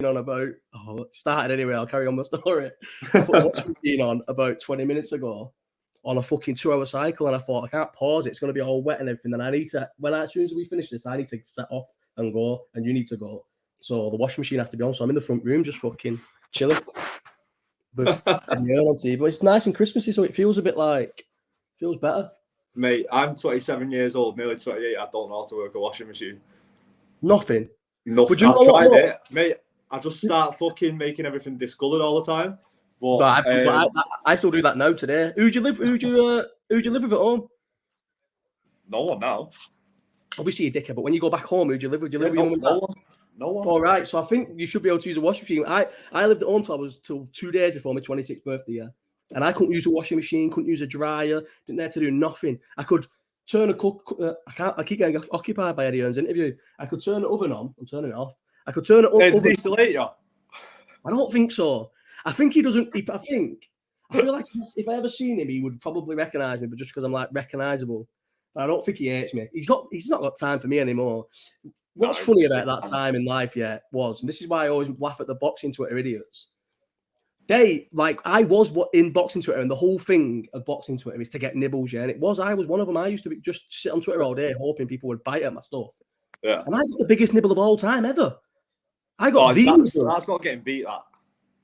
on about, it started anyway, I'll carry on my story. I put the washing machine on about 20 minutes ago on a fucking 2-hour cycle, and I thought, I can't pause it, it's going to be all wet and everything, and I need to, as soon as we finish this, I need to set off and go, and you need to go. So the washing machine has to be on, so I'm in the front room just fucking chilling. With on TV. But it's nice and Christmassy, so it feels a bit like, feels better. Mate, I'm 27 years old, nearly 28, I don't know how to work a washing machine. Nothing. I've tried it, mate. I just start fucking making everything discoloured all the time. But I still do that now today. Who do you live with at home? No one now. Obviously you're dickhead, but when you go back home, who do you live with? Do you live with your mum and dad? No one. All right, so I think you should be able to use a washing machine. I lived at home till 2 days before my 26th birthday, yeah. And I couldn't use a washing machine, couldn't use a dryer, didn't have to do nothing. I could turn I keep getting occupied by Eddie Hearn's interview. I could turn the oven on. I'm turning it off. I could turn it on. Does he still hate you? I don't think so. I think he doesn't. I feel like if I ever seen him, he would probably recognise me, but just because I'm like recognisable. But I don't think he hates me. He's not got time for me anymore. What's funny about that time in life, was, and this is why I always laugh at the boxing Twitter idiots. I was in boxing Twitter, and the whole thing of boxing Twitter is to get nibbles, yeah. And I was one of them. I used to just sit on Twitter all day hoping people would bite at my stuff. Yeah. And I got the biggest nibble of all time ever. I got that's not getting beat, that.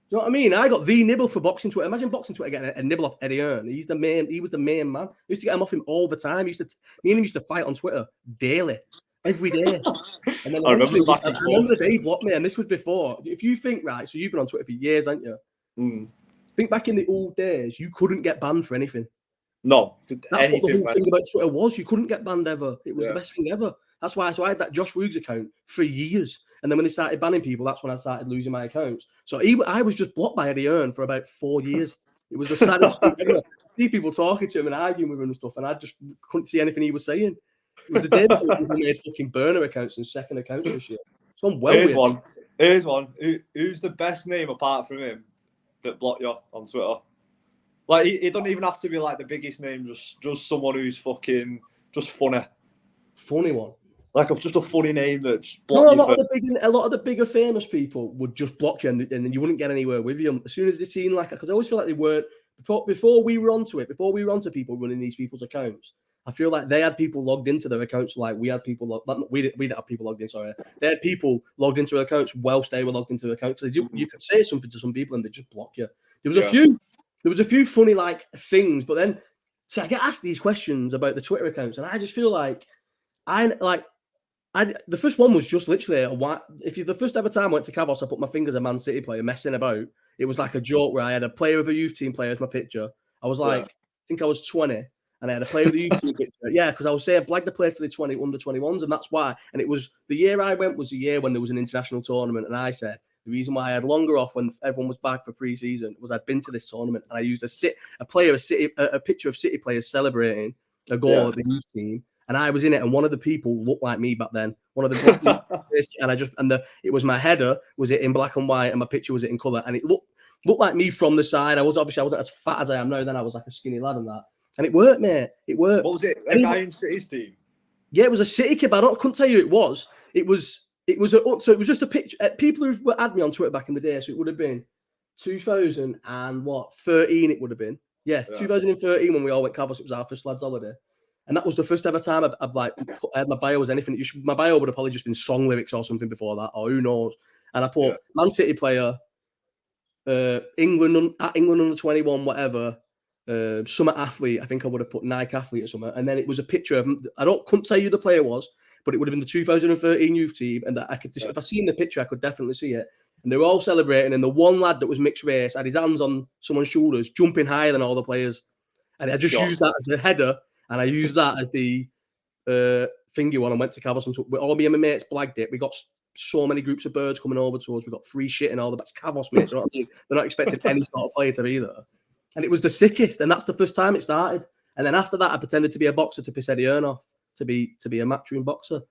You know what I mean? I got the nibble for boxing Twitter. Imagine boxing Twitter getting a nibble off Eddie Hearn. He was the main man. I used to get him off him all the time. Me and him used to fight on Twitter daily, every day. And then I remember the day he blocked me, and this was before. If you think, right, so you've been on Twitter for years, haven't you? Mm. Think back in the old days, you couldn't get banned for anything. No. That's what the whole thing about Twitter was. You couldn't get banned ever. It was the best thing ever. That's why. So I had that Josh Woogs account for years. And then when they started banning people, that's when I started losing my accounts. So I was just blocked by Eddie Hearn for about 4 years. It was the saddest thing ever. See people talking to him and arguing with him and stuff, and I just couldn't see anything he was saying. It was the day before people made fucking burner accounts and second accounts and shit. So I'm Here's one. Who's the best name apart from him that blocked you on Twitter? Like, it doesn't even have to be like the biggest name, just someone who's fucking just funny. Funny one. Like just a funny name that's blocked you. A lot of the bigger famous people would just block you, and then you wouldn't get anywhere with you. As soon as they seen because I always feel like they weren't before we were onto people running these people's accounts. I feel like they had people logged into their accounts like we had people. We didn't have people logged in. Sorry, they had people logged into their accounts whilst they were logged into their accounts. You could say something to some people and they just block you. There was a few funny things, but then I get asked these questions about the Twitter accounts, and I just feel like the first one was just literally the first ever time I went to Cavos, I put my finger as a Man City player messing about. It was like a joke where I had a player of a youth team player as my picture. I was I think I was 20, and I had a player of the youth team picture. Yeah, because I was saying Blagda played for the under 21s, and that's why. And it was the year I went was the year when there was an international tournament, and I said the reason why I had longer off when everyone was back for pre-season was I'd been to this tournament, and I used a picture of City players celebrating a goal of the youth team. And I was in it, and one of the people looked like me back then. One of the it was my header, was it in black and white, and my picture was it in colour, and it looked like me from the side. I wasn't as fat as I am now. Then I was like a skinny lad and that, and it worked, mate. It worked. What was it? A guy in City's team? Yeah, it was a City kid. But I couldn't tell you who it was. It was just a picture. People who had me on Twitter back in the day. So it would have been 2013. It would have been 2013 when we all went Cavos. It was our first lads holiday. And that was the first ever time I had my bio was anything. My bio would have probably just been song lyrics or something before that, or who knows. And I put Man City player, England under 21, whatever, summer athlete. I think I would have put Nike athlete or something. And then it was a picture of him. Couldn't tell you who the player was, but it would have been the 2013 youth team. And that if I seen the picture, I could definitely see it. And they were all celebrating. And the one lad that was mixed race had his hands on someone's shoulders, jumping higher than all the players. And I just used that as the header. And I used that as the thingy one. I went to Cavos and all me and my mates blagged it. We got so many groups of birds coming over to us. We got free shit and all that. That's Cavos, mate. You know what I mean? They're not expecting any sort of player to be there. And it was the sickest. And that's the first time it started. And then after that, I pretended to be a boxer to piss Eddie Hearn off, to be a matchroom boxer.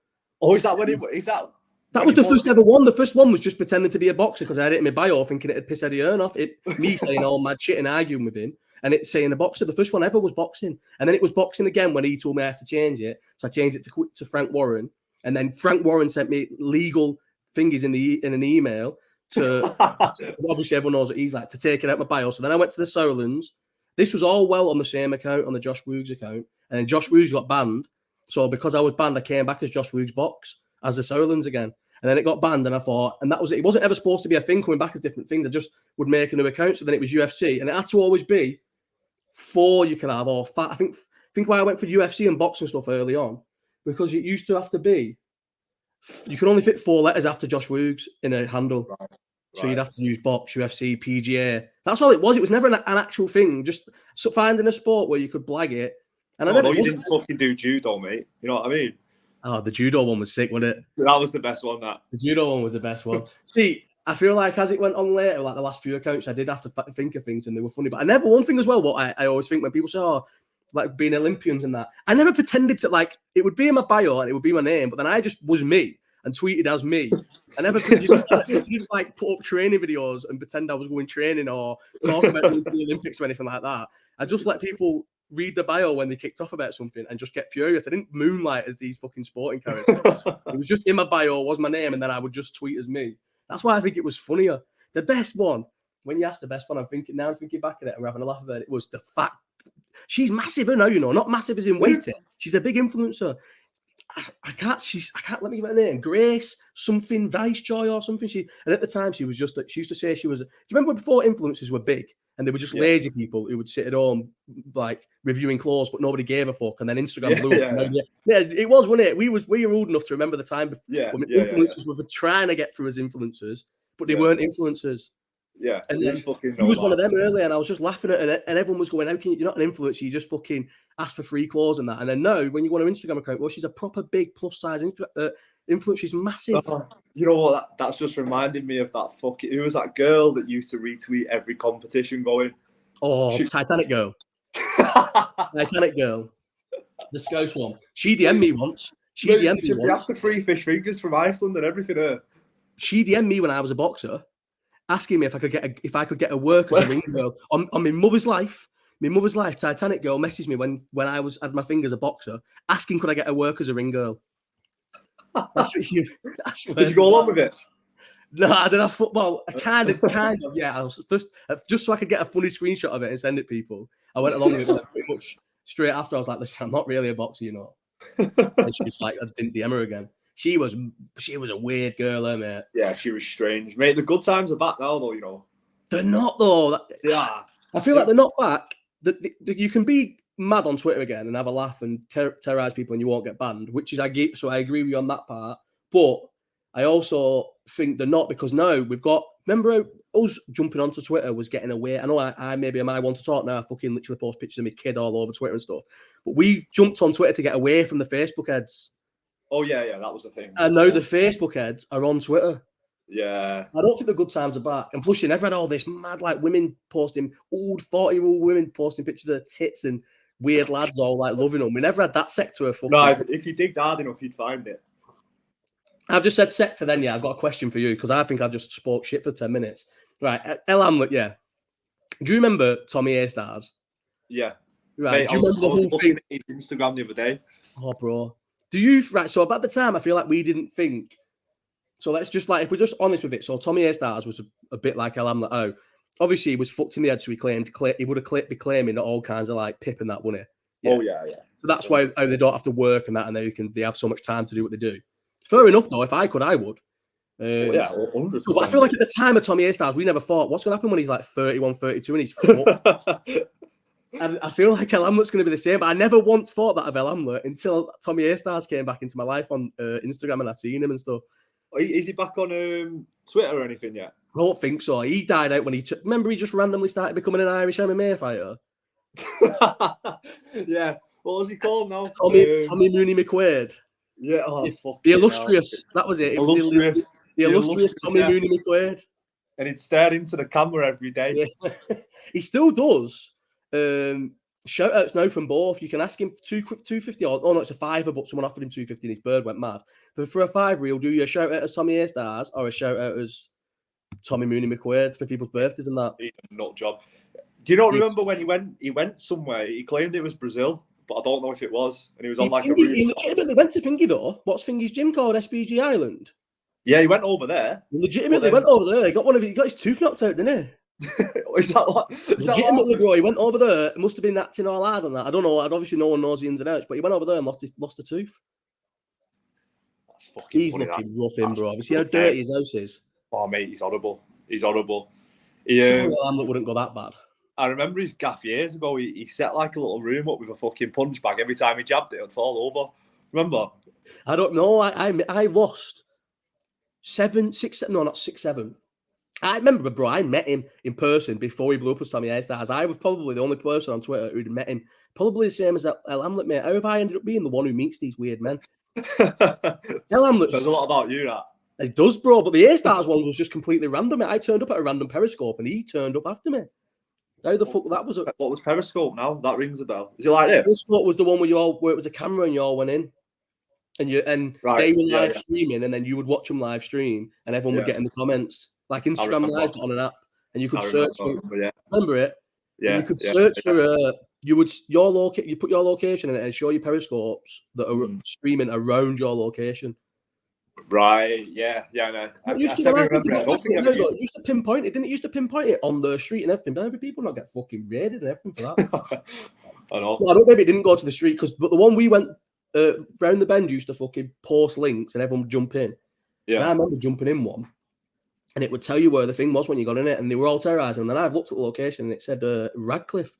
Oh, is that when is that? That was the first ever one. The first one was just pretending to be a boxer because I had it in my bio thinking it'd piss Eddie Hearn off. Me saying all mad shit and arguing with him. And it's saying a boxer. The first one ever was boxing. And then it was boxing again when he told me I had to change it. So I changed it to Frank Warren. And then Frank Warren sent me legal thingies in an email to obviously everyone knows what he's like, to take it out my bio. So then I went to the Sorolins. This was all well on the same account, on the Josh Woogs account, and then Josh Woogs got banned. So because I was banned, I came back as Josh Woogs Box as the Sorolins again. And then it got banned, and I thought, and that was it. It wasn't ever supposed to be a thing coming back as different things. I just would make a new account. So then it was UFC, and it had to always be 4 you can have, or 5. I think why I went for UFC and boxing stuff early on, because it used to have to be, you can only fit 4 letters after Josh Woogs in a handle. Right. So you'd have to use box, UFC, PGA. That's all it was. It was never an actual thing. Just finding a sport where you could blag it. And you didn't fucking do judo, mate. You know what I mean? Oh, the judo one was sick, wasn't it? That was the best one, that. The judo one was the best one. See, I feel like as it went on later, like the last few accounts, I did have to think of things and they were funny. But one thing as well, what I always think when people say, oh, like being Olympians and that, I never pretended to, like, it would be in my bio and it would be my name, but then I just was me and tweeted as me. I never didn't like put up training videos and pretend I was going training or talk about going to the Olympics or anything like that. I just let people read the bio when they kicked off about something and just get furious. I didn't moonlight as these fucking sporting characters. It was just in my bio was my name, and then I would just tweet as me. That's why I think it was funnier. The best one, when you asked the best one, I'm thinking back at it and we're having a laugh about it, was the fact she's massive, I know, you know, not massive as in weight. She's a big influencer. I can't let me give her a name. Grace something Vicejoy or something. And at the time she used to say she was. Do you remember before influencers were big and they were just lazy people who would sit at home like reviewing clothes, but nobody gave a fuck. And then Instagram blew up. Yeah, it was, wasn't it? We were old enough to remember the time before when influencers were trying to get through as influencers, but they weren't influencers. Yeah, and then he was one of them earlier, and I was just laughing at it, and everyone was going, "How can you're not an influencer? You just fucking ask for free clothes and that." And then now, when you go on her Instagram account, well, she's a proper big plus size influencer. She's massive. You know what? That's just reminded me of that fucking. Who was that girl that used to retweet every competition going? Oh, Titanic girl. Titanic girl. The Scouse one. She DM'd me once. She DM'd me once. After free fish fingers from Iceland and everything. She DM'd me when I was a boxer, asking me if I could get a work as a ring girl on my mother's life. My mother's life, Titanic girl messaged me when I had my fingers a boxer, asking could I get a work as a ring girl. Did you go along with it? No, I don't have football. I kind of, yeah. I was first, just so I could get a funny screenshot of it and send it people. I went along with it pretty much straight after. I was like, listen, I'm not really a boxer, you know. And she was like, I didn't DM her again. She was a weird girl, mate. Yeah, she was strange, mate. The good times are back now, though. You know, they're not though. Yeah, I feel like they're not back. You can be mad on Twitter again and have a laugh and terrorize people, and you won't get banned. So I agree with you on that part. But I also think they're not, because now we've got. Remember, us jumping onto Twitter was getting away. I know I maybe am I want to talk now. I fucking literally post pictures of my kid all over Twitter and stuff. But we jumped on Twitter to get away from the Facebook heads. Oh, yeah, that was a thing. And now the Facebook heads are on Twitter. Yeah. I don't think the good times are back. And plus, you never had all this mad, like, women posting, old 40-year-old women posting pictures of their tits and weird lads all, like, loving them. We never had that sector of fucking... No, if you digged hard enough, you'd find it. I've just said sector then, yeah. I've got a question for you, because I think I've just spoke shit for 10 minutes. Right, El Hamlet, yeah. Do you remember Tommy A-Stars? Yeah. Right, mate, do you remember the whole thing? His Instagram the other day. Oh, bro. Right, so at the time, I feel like we didn't think... So let's just, like, if we're just honest with it, so Tommy A-Stars was a bit like El Hamlet. Oh, obviously he was fucked in the head, so he would have be claiming all kinds of, like, pip and that, wouldn't he? Yeah. Oh, yeah. So that's why they don't have to work and that, and they have so much time to do what they do. Fair enough, though. If I could, I would. Yeah, 100%. But I feel like at the time of Tommy A-Stars, we never thought, what's going to happen when he's like 31, 32 and he's fucked? And I feel like El Hamlet's going to be the same, but I never once thought that of El Hamlet until Tommy A-Stars came back into my life on Instagram, and I've seen him and stuff. Is he back on Twitter or anything yet? I don't think so. He died out when remember he just randomly started becoming an Irish MMA fighter? Yeah. What was he called now? Tommy Mooney McQuaid. Yeah. Oh, the illustrious. That was it. The illustrious Tommy Mooney McQuaid. And he'd stare into the camera every day. Yeah. He still does. Shout outs now from both. You can ask him 250 or no, it's a $5, but someone offered him 250 and his bird went mad. But for a $5, he'll do you a shout out as Tommy A-Stars or a shout out as Tommy Mooney McQuaid for people's birthdays and that. He's a nut job. Do you not remember when he went somewhere? He claimed it was Brazil, but I don't know if it was. And he was on like a rooftop. He legitimately went to Thingy though. What's Thingy's gym called? SBG Island. Yeah, he went over there. He legitimately went over there. He got his tooth knocked out, didn't he? Is that what? Legitimately, bro. He went over there. It must have been acting all hard on that. I don't know. Obviously, no one knows the ins and outs, but he went over there and lost a tooth. That's fucking He's funny, looking rough in, bro. Have you seen how dirty his house is? Oh, mate, he's horrible. He's horrible. Surely Hamlet wouldn't go that bad. I remember his gaff years ago. He set like a little room up with a fucking punch bag. Every time he jabbed it, it'd fall over. Remember? I don't know. I lost 7, 6, no, not 6, 7. I remember, bro. I met him in person before he blew up as Tommy Hairstyles. I was probably the only person on Twitter who'd met him. Probably the same as El Hamlet, mate. How have I ended up being the one who meets these weird men? El Hamlet says a lot about you, that. It does, bro. But the Hairstyles one was just completely random. I turned up at a random Periscope and he turned up after me. How the fuck that was? What was Periscope now? That rings a bell. Is it like this? Periscope was the one where it was a camera and you all went in. And right, they were live streaming, and then you would watch them live stream, and everyone would get in the comments. Like Instagram Live got on an app, and you could search for. Remember it? Yeah. And you could search for. You put your location in it and show your periscopes that are streaming around your location. Right. Yeah. Yeah. No. It used to pinpoint it. Didn't it used to pinpoint it on the street and everything? But people not get fucking raided and everything for that. I know. Well, I don't. Maybe it didn't go to the street but the one we went. Round the bend used to fucking post links and everyone would jump in. Yeah. And I remember jumping in one and it would tell you where the thing was when you got in it and they were all terrorising. And then I've looked at the location and it said Radcliffe.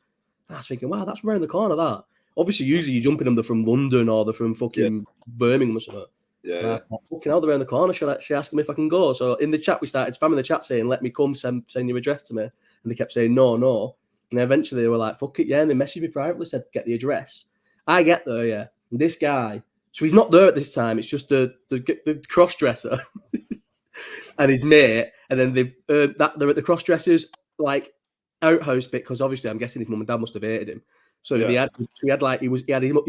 And I was thinking, wow, that's around the corner, that. Obviously, usually you jump in them, they're from London or they're from fucking Birmingham or something. Yeah. Thought, fucking hell, they're around the corner. She asked me if I can go. So in the chat, we started spamming the chat saying, let me come, send your address to me. And they kept saying, no. And eventually they were like, fuck it, yeah. And they messaged me privately, said, get the address. I get there, yeah. This guy, so he's not there at this time. It's just the cross-dresser and his mate. And then they're at the cross-dressers, like, outhouse bit, because obviously I'm guessing his mum and dad must have hated him. So he had his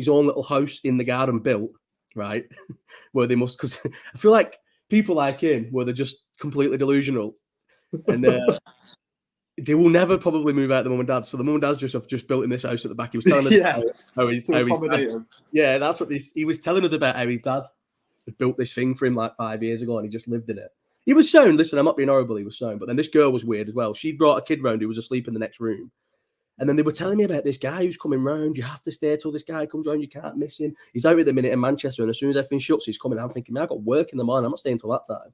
own little house in the garden built, right? Where they must, because I feel like people like him, where they're just completely delusional. And they will never probably move out the mum and dad. So the mum and dad's just built in this house at the back. He was telling us how his dad, yeah, that's what he was telling us about, how his dad had built this thing for him like 5 years ago and he just lived in it. He was sound. Listen, I'm not being horrible. He was sound. But then this girl was weird as well. She brought a kid round who was asleep in the next room. And then they were telling me about this guy who's coming round. You have to stay till this guy comes round. You can't miss him. He's out at the minute in Manchester. And as soon as everything shuts, he's coming. I'm thinking, man, I've got work in the morning. I'm not staying till that time.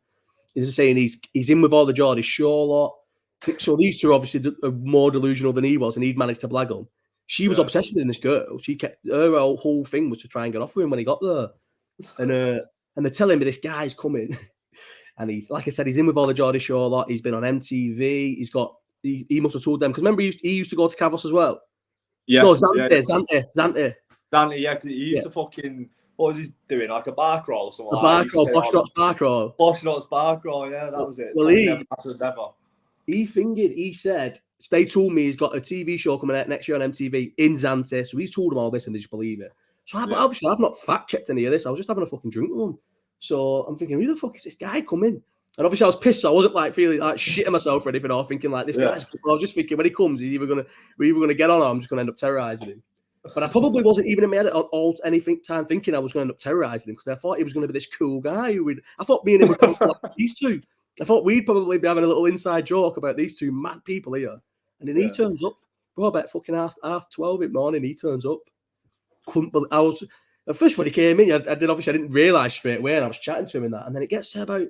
He's just saying he's in with all the Geordie Shore lot. So these two obviously are more delusional than he was, and he'd managed to blag him. She was obsessed with this girl. She kept her whole thing was to try and get off with him when he got there. And they're telling me this guy's coming, and he's, like I said, he's in with all the Geordie Shore lot. He's been on MTV. He must have told them, because remember he used to go to Kavos as well. Yeah, no, Zante. Yeah, because he used to fucking. What was he doing? Like a bar crawl or something? Bar crawl, bar crawl. Boschnots bar crawl. Yeah, that was it. Well, he said, they told me he's got a TV show coming out next year on MTV in Zante. So he's told them all this and they just believe it. So obviously I've not fact checked any of this. I was just having a fucking drink with him. So I'm thinking, who the fuck is this guy coming? And obviously I was pissed. So I wasn't like feeling like shitting myself or anything, or thinking like this guy's. I was just thinking when he comes, we're either gonna get on or I'm just gonna end up terrorizing him. But I probably wasn't even in my head at all time thinking I was going to end up terrorizing him, because I thought he was going to be this cool guy. I thought me and him would talk like these two. I thought we'd probably be having a little inside joke about these two mad people here. And then he turns up, bro, about fucking half 12 in the morning, he turns up. I was, at first when he came in, I didn't realise straight away, and I was chatting to him and that. And then it gets to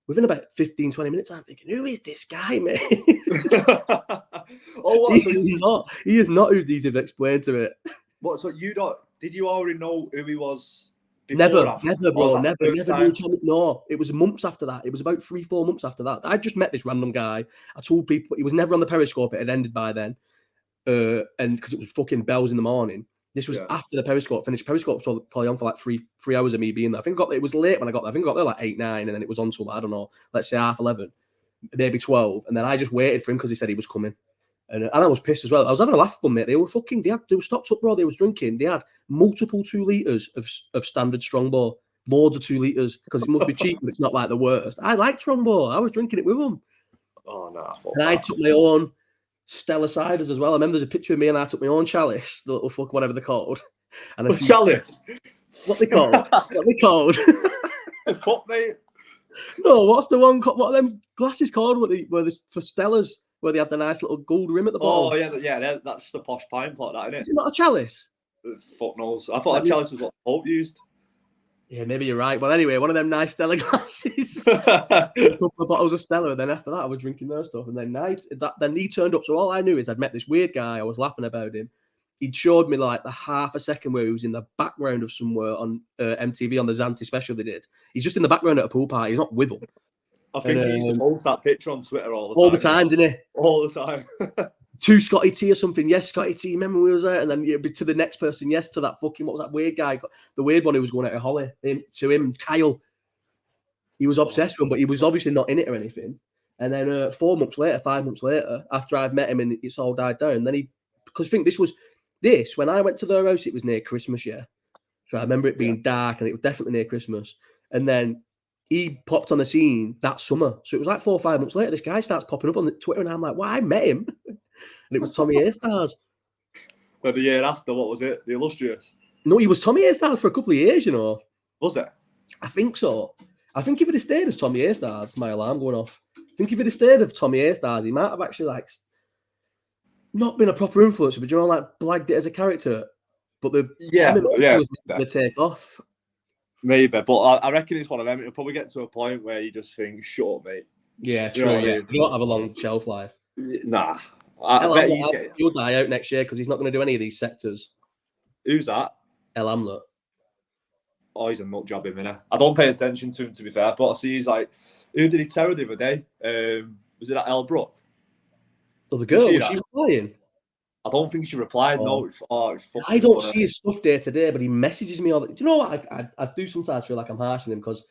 within about 15, 20 minutes, I'm thinking, who is this guy, man? He is not who these have explained to it. What? So did you already know who he was? Never, bro. Never. No, it was months after that. It was about 3-4 months after that. I just met this random guy. I told people he was never on the Periscope. It had ended by then, and because it was fucking bells in the morning. This was after the Periscope finished. Periscope was probably on for like three hours of me being there. I think it was late when I got there. I think I got there like 8, 9, and then it was on till, I don't know, let's say 11:30, maybe 12. And then I just waited for him because he said he was coming. And I was pissed as well. I was having a laugh with them, mate. They were stocked up, bro. They was drinking. They had multiple 2 litres of standard Strongbow. Loads of 2 litres, because it must be cheap, but it's not like the worst. I like Strongbow. I was drinking it with them. Oh, no. And I took my own Stella ciders as well. I remember there's a picture of me and I took my own chalice, the little fuck, whatever they're called. And chalice? What they called? A cup, mate. No, what's the one? What are them glasses called? For Stellas, where they have the nice little gold rim at the bottom. Oh yeah, that's the posh pine pot, that, isn't Is it not a chalice? Fuck knows. I thought a chalice was what Pope used. Yeah, maybe you're right. But anyway, one of them nice Stella glasses. A couple of bottles of Stella, and then after that, I was drinking their stuff. And then he turned up. So all I knew is I'd met this weird guy. I was laughing about him. He'd showed me like the half a second where he was in the background of somewhere on MTV on the Zante special they did. He's just in the background at a pool party. He's not with them. I think he used to post that picture on Twitter all the time. All the time, didn't he? All the time. To Scotty T or something. Yes, Scotty T. Remember we was there? And then to the next person. Yes, to that fucking, what was that weird guy? The weird one who was going out of Holly. To him, Kyle. He was obsessed with him, but he was obviously not in it or anything. And then 5 months later, after I'd met him and it's all died down, then because I think when I went to their house, it was near Christmas, yeah. So I remember it being dark and it was definitely near Christmas. And then he popped on the scene that summer. So it was like 4 or 5 months later, this guy starts popping up on the Twitter and I'm like, I met him. And it was Tommy A-Stars. But the year after, what was it? The Illustrious? No, he was Tommy A-Stars for a couple of years, you know. Was it? I think so. I think if he'd have stayed as Tommy A-Stars, my alarm going off. I think if he'd have stayed as Tommy A-Stars, he might have actually like not been a proper influencer, but you know, like blagged it as a character. But the take off. Maybe, but I reckon it's one of them. It'll probably get to a point where you just think, shut up, mate. Yeah, true. You don't have a long shelf life. Nah. I bet he'll die out next year because he's not going to do any of these sectors. Who's that? El Hamlet. Oh, he's a nut job, him, innit? I don't pay attention to him, to be fair, but I see he's like, who did he terror the other day? Was it that Elle Brooke? Oh, the girl, was she replying? I don't think she replied. No. I don't see his stuff day to day, but he messages me all the. Do you know what? I do sometimes feel like I'm harsh on him because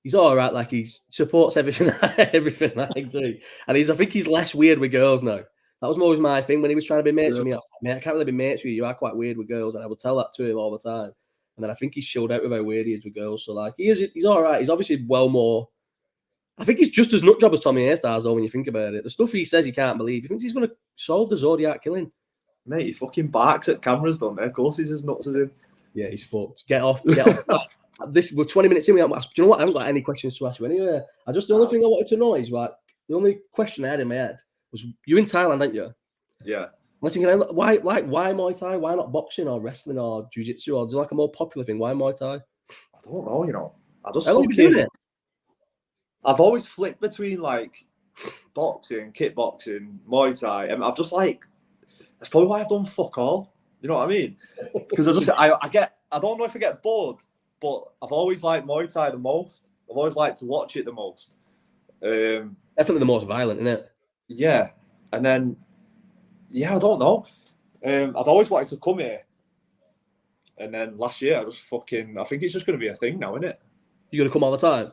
he's all right. Like he supports everything I do, and I think he's less weird with girls now. That was always my thing when he was trying to be mates with me. I can't really be mates with you. You are quite weird with girls, and I would tell that to him all the time. And then I think he's showed out with how weird he is with girls. So like he's all right. He's obviously well more. I think he's just as nut job as Tommy A-Stars though when you think about it. The stuff he says you can't believe. He thinks he's going to solve the Zodiac killing. Mate, he fucking barks at cameras, don't he? Of course he's as nuts as him. Yeah, he's fucked. Get off. We're 20 minutes in. Do you know what? I haven't got any questions to ask you anyway. The only thing I wanted to know is like the only question I had in my head was you're in Thailand, aren't you? Yeah. I was thinking, why Muay Thai? Why not boxing or wrestling or jiu-jitsu or do you like a more popular thing? Why Muay Thai? I don't know, you know. I just it. I've always flicked between like boxing, kickboxing, Muay Thai, and I've just like that's probably why I've done fuck all. You know what I mean? Because I don't know if I get bored, but I've always liked Muay Thai the most. I've always liked to watch it the most. Definitely the most violent, isn't it? Yeah, and then I don't know. I'd always wanted to come here, and then last year I think it's just going to be a thing now, isn't it? You're going to come all the time?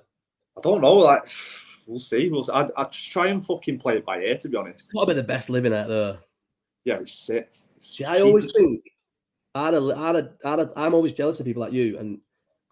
I don't know. Like, we'll see. I'd just try and fucking play it by ear, to be honest. It's got to be the best living out there. Yeah, it's sick. See, I always think I'm always jealous of people like you, and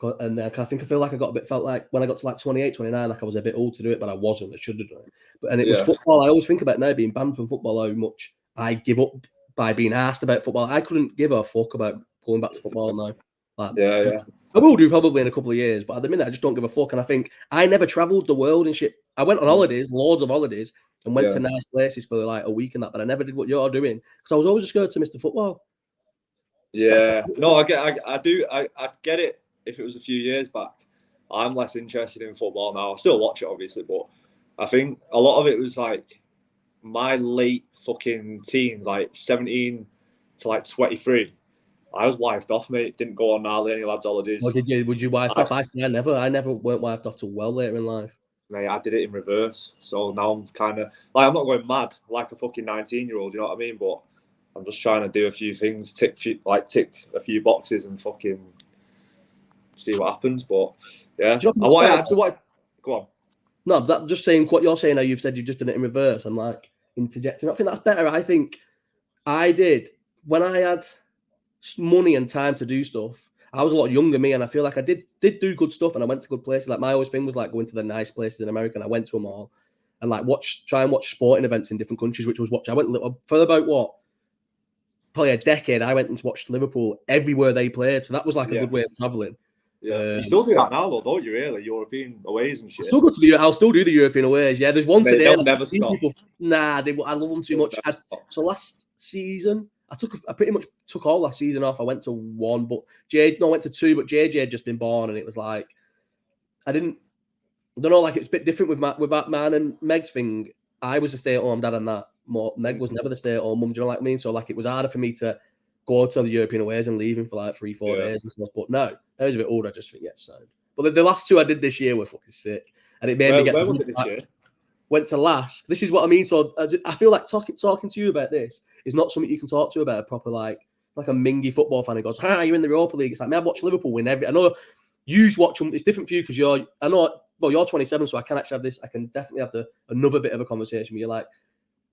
I feel like felt like when I got to like 28, 29, like I was a bit old to do it, but I wasn't. I should have done it. And it was football. I always think about now being banned from football, how much I give up by being asked about football. I couldn't give a fuck about going back to football now. Like, I will do probably in a couple of years, but at the minute I just don't give a fuck. And I think I never travelled the world and shit. I went on holidays, loads of holidays, and went to nice places for like a week and that, but I never did what you're doing because I was always scared to miss the football. Yeah, no, I get it. If it was a few years back, I'm less interested in football now. I still watch it, obviously, but I think a lot of it was like my late fucking teens, like 17 to like 23. I was wifed off, mate. Didn't go on any lads' holidays. Well, did you? Would you wife off? I never weren't wifed off till well later in life. Mate, I did it in reverse. So now I'm kind of like I'm not going mad like a fucking 19-year-old. You know what I mean? But I'm just trying to do a few things, tick a few boxes, and fucking see what happens. But yeah, go on. No, just saying what you're saying. Now you've said you just did it in reverse. I'm like interjecting. I think that's better. I think I did when I had money and time to do stuff. I was a lot younger me, and I feel like I did do good stuff, and I went to good places. Like my always thing was like going to the nice places in America, and I went to them all, and like try and watch sporting events in different countries, which was I went for about probably a decade. I went and watched Liverpool everywhere they played, so that was like a good way of traveling. Yeah, you still do that now, though, don't you? Really, European aways and shit. I'll still do the European aways. Yeah, there's one today. They'll never stop. People, I love them too much. So last season, I pretty much took all last season off. I went to one, but I went to two. But JJ had just been born, and it was like I don't know. Like it's a bit different with that man and Meg's thing. I was a stay-at-home dad, and that Meg was never the stay-at-home mum. Do you know what I mean? So like it was harder for me to go to the European aways and leave him for like 3-4 days and stuff. But no, I was a bit older. I just think signed. But the last two I did this year were fucking sick, and it made me get. Where was it this year? Went to Lask. This is what I mean. So I feel like talking to you about this is not something you can talk to about a proper like a mingy football fan who goes, "Hi, you're in the Europa League." It's like, man, I've watched Liverpool win every. I know you watch them. It's different for you because you're 27, so I can actually have this. I can definitely have another bit of a conversation where you're like,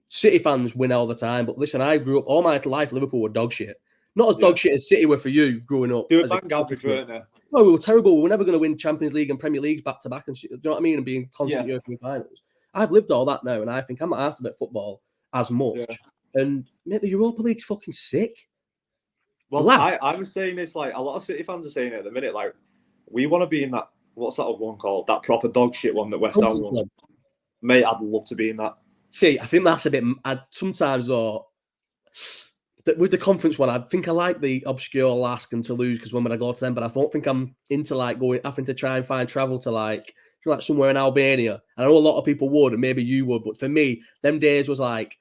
City fans win all the time, but listen, I grew up all my life. Liverpool were dog shit. Not as dog shit as City were for you growing up. They were bang average, weren't they? No, we were terrible. We were never going to win Champions League and Premier Leagues back to back and shit. Do you know what I mean? And being constant European finals. I've lived all that now, and I think I'm not asked about football as much. Yeah. And mate, the Europa League's fucking sick. Well, I was saying this, like a lot of City fans are saying it at the minute. Like, we want to be in that. What's that one called? That proper dog shit one that West Ham won. Mate, I'd love to be in that. See, I think that's a bit. Sometimes though, with the conference one, I think I like the obscure Lask and Toulouse because when I go to them, but I don't think I'm into like having to try and find travel to like somewhere in Albania. I know a lot of people would, and maybe you would, but for me, them days was like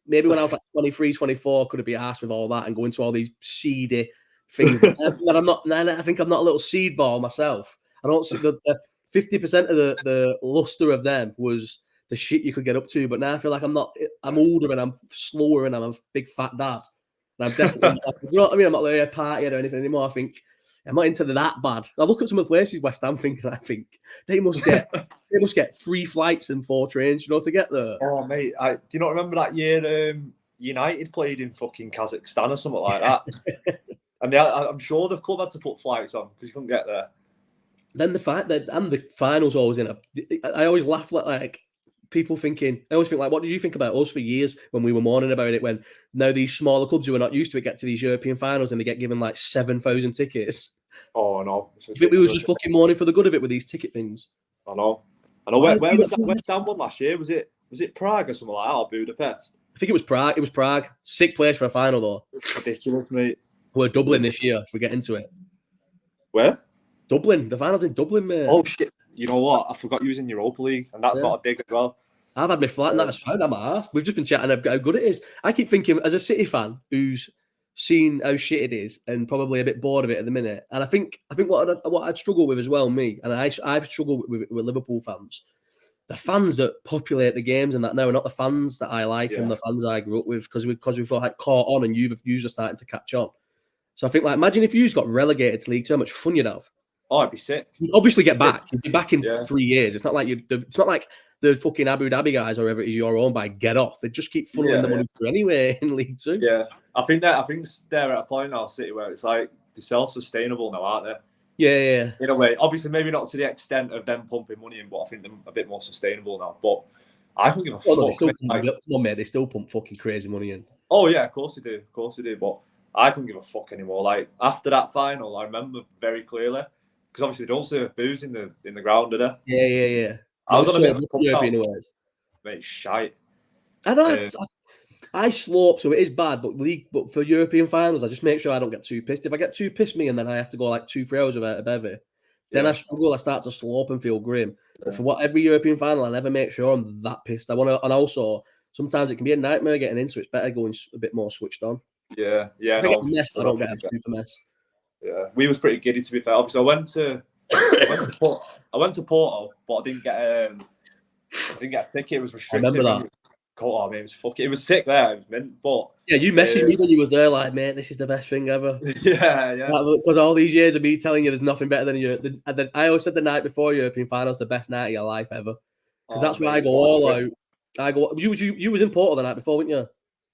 maybe when I was like 23, 24, could have been asked with all that and going to all these seedy things. But I'm not. I think I'm not a little seed ball myself. I don't see the 50% of the luster of them was the shit you could get up to, but now I feel like I'm older and I'm slower and I'm a big fat dad. And I'm definitely not, you know what I mean? I'm not really a party or anything anymore. I think I'm not into that bad. I look at some of the places West Ham thinking, I think they must get 3 flights and 4 trains, to get there. Oh mate, do you not remember that year United played in fucking Kazakhstan or something like that? And I'm sure the club had to put flights on because you couldn't get there. Then the fact that the finals always I always laugh like people thinking, I always think like, what did you think about us for years when we were mourning about it? When now these smaller clubs who are not used to it get to these European finals and they get given like 7,000 tickets. Oh no! I think we was just fucking mourning for the good of it with these ticket things. I know. Where was that West Ham one last year? Was it Prague or something like that, or Budapest? I think it was Prague. It was Prague. Sick place for a final though. It's ridiculous, mate. We're Dublin this year. If we get into it. Where? Dublin. The final's in Dublin, mate. Oh shit! You know what? I forgot you was in Europa League, and that's not a dig as well. I've had my flight, and that's fine. I'm asked. We've just been chatting about how good it is. I keep thinking, as a City fan who's seen how shit it is and probably a bit bored of it at the minute, and I think what I'd struggle with as well, me, and I've struggled with Liverpool fans, the fans that populate the games and that now are not the fans that I like and the fans I grew up with because we've like caught on and you're starting to catch on. So I think like imagine if you got relegated to League Two, how much fun you'd have. Oh, I'd be sick. You'd obviously get back. You'd be back in 3 years. It's not like it's not like the fucking Abu Dhabi guys or whoever it is you're owned by get off. They just keep funneling the money through anyway in League Two. Yeah, I think they're at a point now, City, where it's like they're self-sustainable now, aren't they? Yeah. In a way, obviously, maybe not to the extent of them pumping money in, but I think they're a bit more sustainable now. But I don't give a fuck. They still pump fucking crazy money in. Oh yeah, of course they do. But I couldn't give a fuck anymore. Like after that final, I remember very clearly because obviously they don't serve booze in the ground, do they? Yeah. I was on a bit of a European aways. Mate, shite. I know. I slope, so it is bad. But for European finals, I just make sure I don't get too pissed. If I get too pissed, and then I have to go like 2-3 hours without a bevy, then I struggle. I start to slope and feel grim. But for every European final, I never make sure I'm that pissed. I want to, and also sometimes it can be a nightmare getting in, so it's better going a bit more switched on. Yeah. If I get a mess, I don't get a super mess. Yeah, we was pretty giddy to be fair. Obviously, I went to Porto, but I didn't get a ticket. It was restricted. I remember that. Oh, man, it was sick there. It was mint, but yeah, you messaged me when you was there, like, mate, this is the best thing ever. Yeah. Because all these years of me telling you there's nothing better than you. I always said the night before European finals, the best night of your life ever. Because that's where I go all out. You was in Porto the night before, weren't you?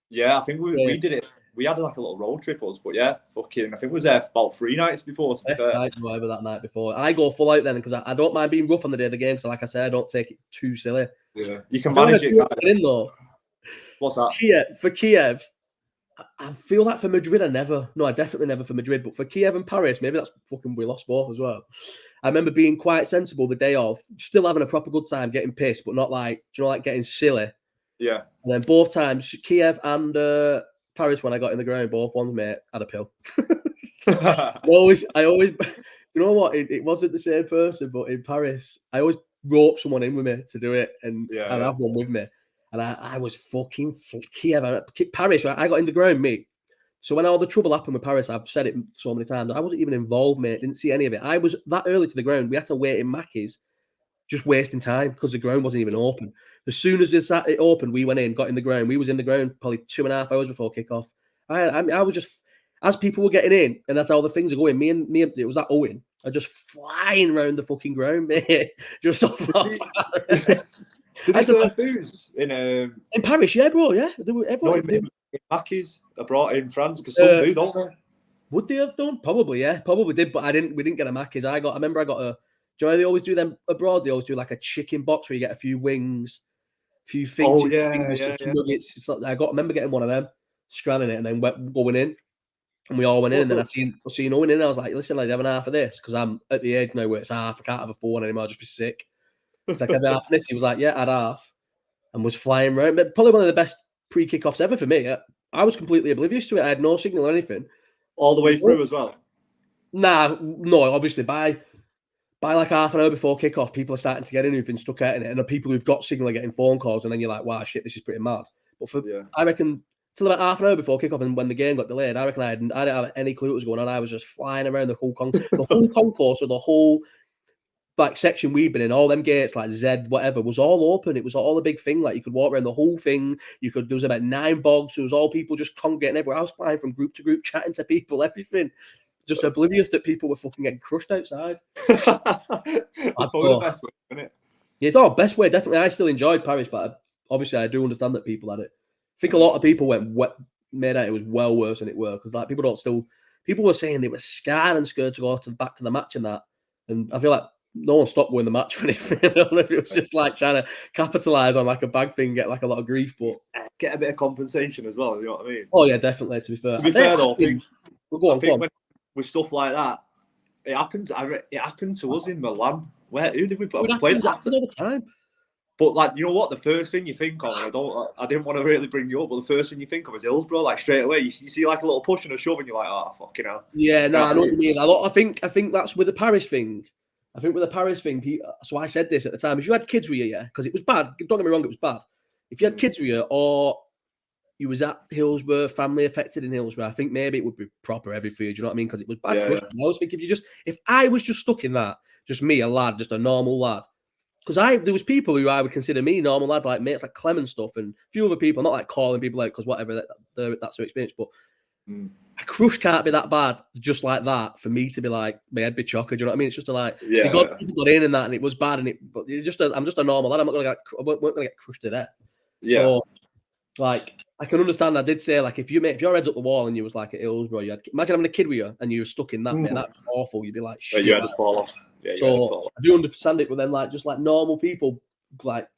Yeah, I think we did it. We had like a little road trip, but yeah, fucking. I think we was there for about 3 nights before. Best night ever that night before. I go full out then because I don't mind being rough on the day of the game. So like I said, I don't take it too silly. Yeah, you can manage it. In though. What's that? For Kiev, I feel like for Madrid, I definitely never for Madrid, but for Kiev and Paris, maybe that's fucking we lost both as well. I remember being quite sensible the day of, still having a proper good time, getting pissed, but not like, like getting silly. Yeah. And then both times, Kiev and Paris, when I got in the ground, both ones, mate, had a pill. I always, you know what? It wasn't the same person, but in Paris, I always rope someone in with me to do it, and I'd have one with me. And I was fucking Kiev, Paris. Right? I got in the ground, mate. So when all the trouble happened with Paris, I've said it so many times. I wasn't even involved, mate. Didn't see any of it. I was that early to the ground. We had to wait in Mackey's, just wasting time because the ground wasn't even open. As soon as it opened, we went in, got in the ground. We was in the ground probably 2.5 hours before kickoff. I was just, as people were getting in, and that's how the things are going. Me and it was that Owen are just flying around the fucking ground, mate. Just so far. Did they serve booze in Paris? Yeah, bro. Yeah, they were everyone. In Mackey's are brought in France because some do, don't they? Would they have done? Probably, yeah, probably did. But we didn't get a Mackey's. I remember I got a. Do you know they always do them abroad? They always do like a chicken box where you get a few wings, a few things. Oh yeah, nuggets. It's like, I remember getting one of them, scanning it, and then going in, and we all went in. And then I seen Owen in. And I was like, listen, like, have an half of this because I'm at the age now where it's half. I can't have a phone anymore. I'll just be sick. It's like have half of this. He was like, yeah, I'd half, and was flying around. But probably one of the best pre-kickoffs ever for me. I was completely oblivious to it. I had no signal or anything. All the way through as well? Nah, no, obviously by like half an hour before kickoff, people are starting to get in who've been stuck out in it, and the people who've got signal are getting phone calls, and then you're like, wow, shit, this is pretty mad. But I reckon till about half an hour before kickoff, and when the game got delayed, I reckon I didn't have any clue what was going on. I was just flying around the whole concourse, or the whole like section we've been in, all them gates like Z, whatever, was all open. It was all a big thing. Like you could walk around the whole thing. There was about 9 bogs. There was all people just congregating everywhere. I was flying from group to group, chatting to people, everything. Just oblivious that people were fucking getting crushed outside. That's probably the best way, isn't it? Yeah, it's not best way. Definitely, I still enjoyed Paris, but obviously I do understand that people had it. I think a lot of people made out it was well worse than it were because like people were saying they were scared and scared to go back to the match and that, and I feel like no one stopped going the match for anything. I don't know if it was just like trying to capitalize on like a bag thing, get like a lot of grief, but get a bit of compensation as well. You know what I mean? Oh yeah, definitely. To be fair, though, I think go on. With stuff like that, it happened to us in Milan. Who did we play? It happens all the time. But like, you know what? The first thing you think of, I didn't want to really bring you up, but the first thing you think of is Hillsborough. Like straight away, you see like a little push and a shove, and you're like, oh fucking hell. Yeah, no, I know what you mean. I think that's with the Paris thing. I think with the Paris thing, so I said this at the time. If you had kids with you, yeah, because it was bad. Don't get me wrong, it was bad. If you had kids with you, or you was at Hillsborough, family affected in Hillsborough, I think maybe it would be proper every for you. Do you know what I mean? Because it was bad. Yeah. I always think if I was just stuck in that, just me, a lad, just a normal lad. Because there was people who I would consider me normal lad, like mates like Clem and stuff, and a few other people, not like calling people out because whatever, that's their experience. But a crush can't be that bad, just like that, for me to be like, my head be chocker. Do you know what I mean? It's just people got in and that, and it was bad, but I'm just a normal lad. I weren't going to get crushed to death. Yeah. So, like, I can understand. I did say, like, if your head's up the wall and you was like at Hillsborough, imagine having a kid with you and you were stuck in that, mate, that's awful. You'd be like, shit. You had to fall off. Yeah, so I do understand it, but then like just like normal people, like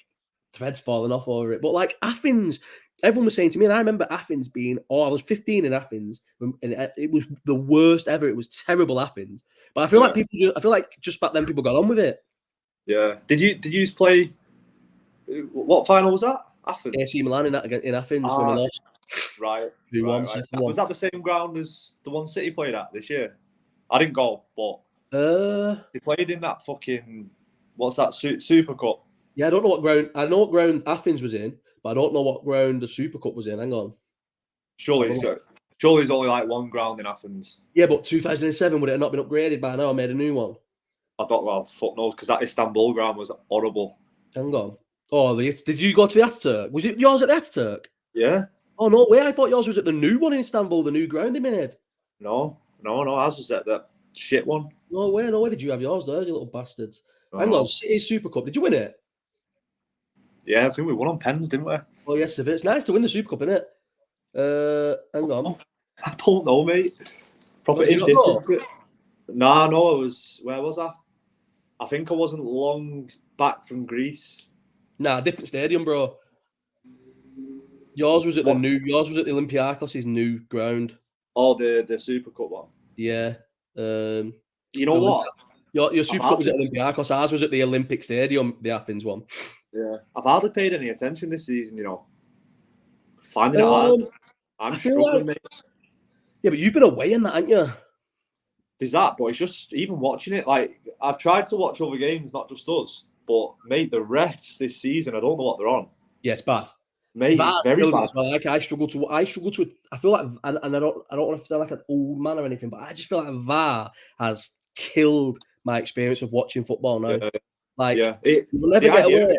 threads falling off over it. But like Athens, everyone was saying to me, and I remember Athens being, I was 15 in Athens, and it was the worst ever. It was terrible Athens. But I feel like just back then people got on with it. Yeah. Did you play? What final was that? Athens. AC Milan in Athens when we lost. Right. Was that the same ground as the one City played at this year? I didn't go, but. They played in that fucking what's that Super Cup? Yeah, I don't know what ground. I know what ground Athens was in, but I don't know what ground the Super Cup was in. Hang on. Surely there's only like one ground in Athens. Yeah, but 2007 would it have not been upgraded by now? I made a new one. I don't know. Fuck knows, because that Istanbul ground was horrible. Hang on. Oh, did you go to the Ataturk? Was it yours at the Ataturk? Yeah. Oh no way! I thought yours was at the new one in Istanbul, the new ground they made. No. Ours was at that shit one. No way did you have yours there, you little bastards? Oh. Hang on, City Super Cup. Did you win it? Yeah, I think we won on pens, didn't we? Oh yes, it's nice to win the Super Cup, isn't it? Hang on. I don't know, mate. Probably indifferent. No, it was. Where was I? I think I wasn't long back from Greece. Nah, different stadium, bro. Yours was at the Olympiakos' new ground. Oh, the Super Cup one. Yeah. You know what? Your Super Cup was at Olympiakos. Ours was at the Olympic Stadium, the Athens one. Yeah, I've hardly paid any attention this season. Finding it hard. I'm struggling, mate. Yeah, but you've been away in that, haven't you? There's that, but it's just even watching it. Like, I've tried to watch other games, not just us. But mate, the refs this season, I don't know what they're on. Yeah, it's bad. Mate, it's very bad. Well. Like, I struggle to. I feel like, and I don't want to sound like an old man or anything, but I just feel like VAR has killed my experience of watching football now. You'll never get away.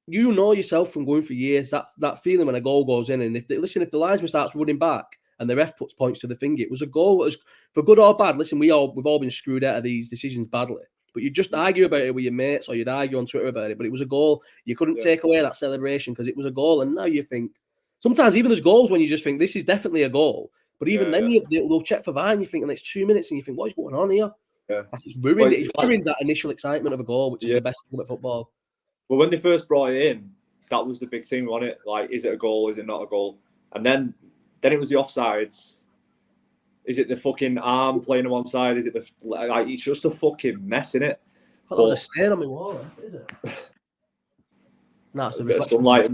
You know yourself from going for years that feeling when a goal goes in, and if the linesman starts running back and the ref points to the finger, it was a goal. It was, for good or bad. Listen, we've all been screwed out of these decisions badly. But you just argue about it with your mates, or you'd argue on Twitter about it. But it was a goal. You couldn't take away that celebration because it was a goal. And now you think, sometimes even there's goals when you just think this is definitely a goal. But even then, they'll check for VAR and you think, and it's 2 minutes, and you think, what is going on here? Yeah. Like, it's ruined that initial excitement of a goal, which is the best thing about football. Well, when they first brought it in, that was the big thing, wasn't it? Like, is it a goal? Is it not a goal? And then it was the offsides. Is it the fucking arm playing on one side? Is it it's just a fucking mess, innit? I thought there was a stain on my wall. Is it? No, it's a bit of sunlight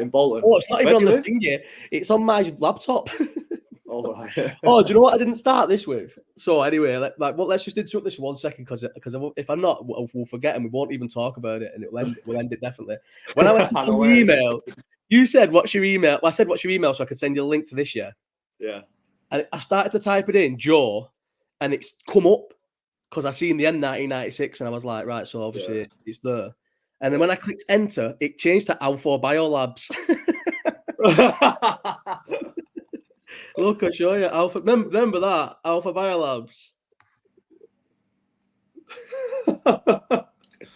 in Bolton. Oh, it's not even on the thing here. It's on my laptop. Oh, right. Oh, do you know what I didn't start this with? So anyway, let's just interrupt this for 1 second because if I'm not, we'll forget and we won't even talk about it, and we'll end it definitely. When I went to send your email, you said, "What's your email?" Well, I said, "What's your email?" So I could send you a link to this. Yeah. And I started to type it in, Joe, and it's come up because I seen the end 1996, and I was like, right, so obviously it's there. And then when I clicked enter, it changed to Alpha Biolabs. Look, I'll show you. Alpha. Remember that? Alpha Biolabs.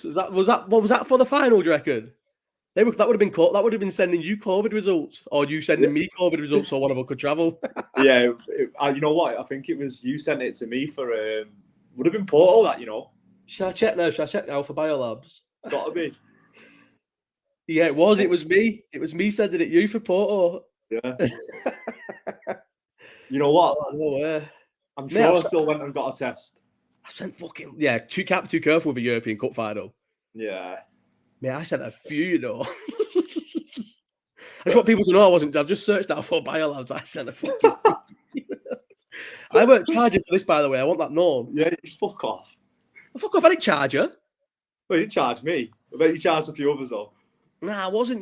What was that for the final, do you reckon? That would have been that would have been sending you COVID results, or you sending me COVID results, so one of us could travel. You know what? I think it was you sent it to me for would have been Portal, that, Shall I check now? Shall I check Alpha Biolabs? Gotta be. Yeah, it was. It was me. It was me sending it you for Porto. Yeah. You know what? Oh, I'm sure I still went and got a test. I sent fucking too careful with a European Cup final. Yeah. Man, I sent a few, I just want people to know I've just searched out for Biolabs. I sent a fucking I weren't charging for this, by the way. I want that known. Yeah, fuck off. Fuck off, I didn't charge you. Well, you didn't charge me. I bet you charged a few others, though. Nah, I wasn't,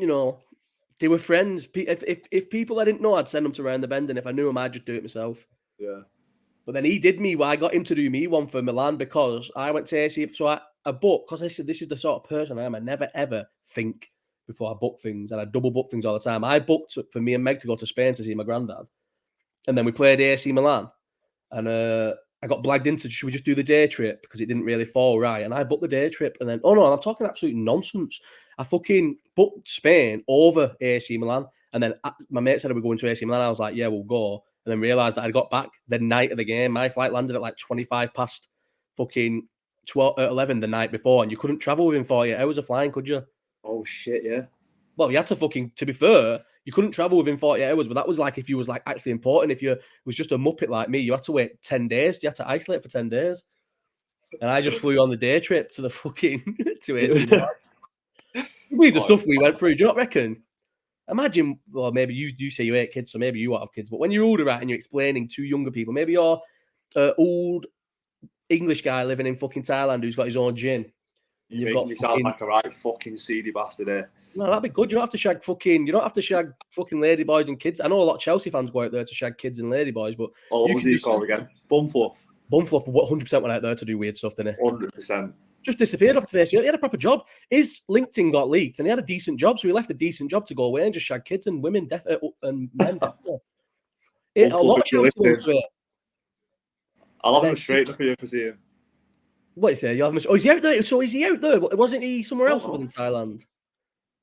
They were friends. If people I didn't know, I'd send them to Round the Bend, and if I knew him, I'd just do it myself. Yeah. But then he did me. I got him to do me one for Milan because I went to AC. So I booked, because I said this is the sort of person I am. I never ever think before I book things, and I double book things all the time. I booked for me and Meg to go to Spain to see my granddad, and then we played AC Milan, and I got blagged into, should we just do the day trip, because it didn't really fall right, and I booked the day trip, and then I'm talking absolute nonsense. I fucking booked Spain over AC Milan, and then my mate said we're going to AC Milan. I was like, yeah, we'll go. And then realised that I got back the night of the game. My flight landed at like 25 past fucking 11 the night before, and you couldn't travel within 48 hours of flying, could you? Oh, shit, yeah. Well, you had to be fair, you couldn't travel within 48 hours, but that was like if you was like actually important. If you was just a muppet like me, you had to wait 10 days. You had to isolate for 10 days. And I just flew on the day trip to the fucking, to AC Milan. Read the stuff we went through. Do you not reckon? Imagine, well, maybe you say you 8 kids, so maybe you won't have kids. But when you're older, right, and you're explaining to younger people, maybe you're old English guy living in fucking Thailand who's got his own gin. You make me sound like a right fucking seedy bastard here. No, that'd be good. You don't have to shag fucking ladyboys and kids. I know a lot of Chelsea fans go out there to shag kids and ladyboys, but what was he called again? Bumfluff. Bumfluff 100% went out there to do weird stuff, didn't he? 100%. Just disappeared off the face. He had a proper job. His LinkedIn got leaked, and he had a decent job, so he left a decent job to go away and just shag kids and women and men. A lot of Chelsea ones do it. I'll have him straight for you for seeing. What you say? You have him? Oh, is he out there? So is he out there? Wasn't he somewhere else other than Thailand?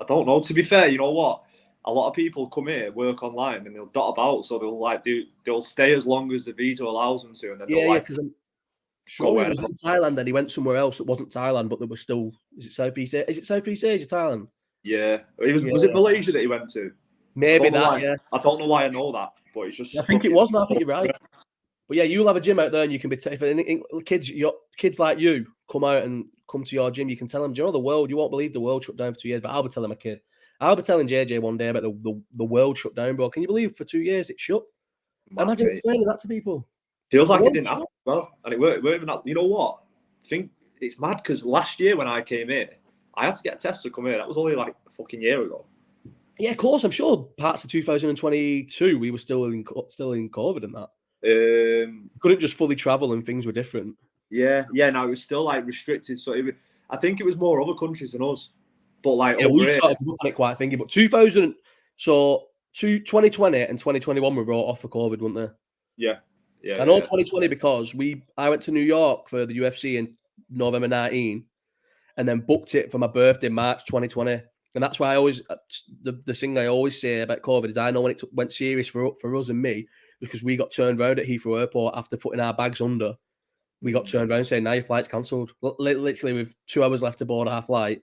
I don't know. To be fair, you know what? A lot of people come here, work online, and they'll dot about. So they'll stay as long as the visa allows them to, and then because I'm sure he was in Thailand, and he went somewhere else that wasn't Thailand, but there was still. Is it Southeast Asia? Thailand? Yeah, was it Malaysia that he went to? Maybe that, yeah. I don't know why I know that, but it's just. I think it was. No, I think you're right. But yeah, you'll have a gym out there, and you can be if kids like you come out and come to your gym, you can tell them, do you know the world? You won't believe the world shut down for 2 years. But I'll be telling my kid, I'll be telling JJ one day about the world shut down, bro. Can you believe for 2 years it shut? Imagine explaining that to people. Feels like it didn't happen well, and it weren't even that. You know what? I think it's mad because last year when I came here, I had to get a test to come here. That was only like a fucking year ago. Yeah, of course. I'm sure parts of 2022 we were still in COVID and that. Couldn't just fully travel and things were different. Yeah. No, it was still like restricted. So I think it was more other countries than us. But like, yeah, we started looking at it quite thinking. But 2020 and 2021 were brought off for COVID, weren't they? Yeah. I know 2020 because I went to New York for the UFC in November 19, and then booked it for my birthday March 2020. And that's why I always the thing I always say about COVID is I know when it went serious for us and me because we got turned around at Heathrow Airport after putting our bags under. We got turned around saying, now your flight's cancelled. Literally with 2 hours left to board our flight.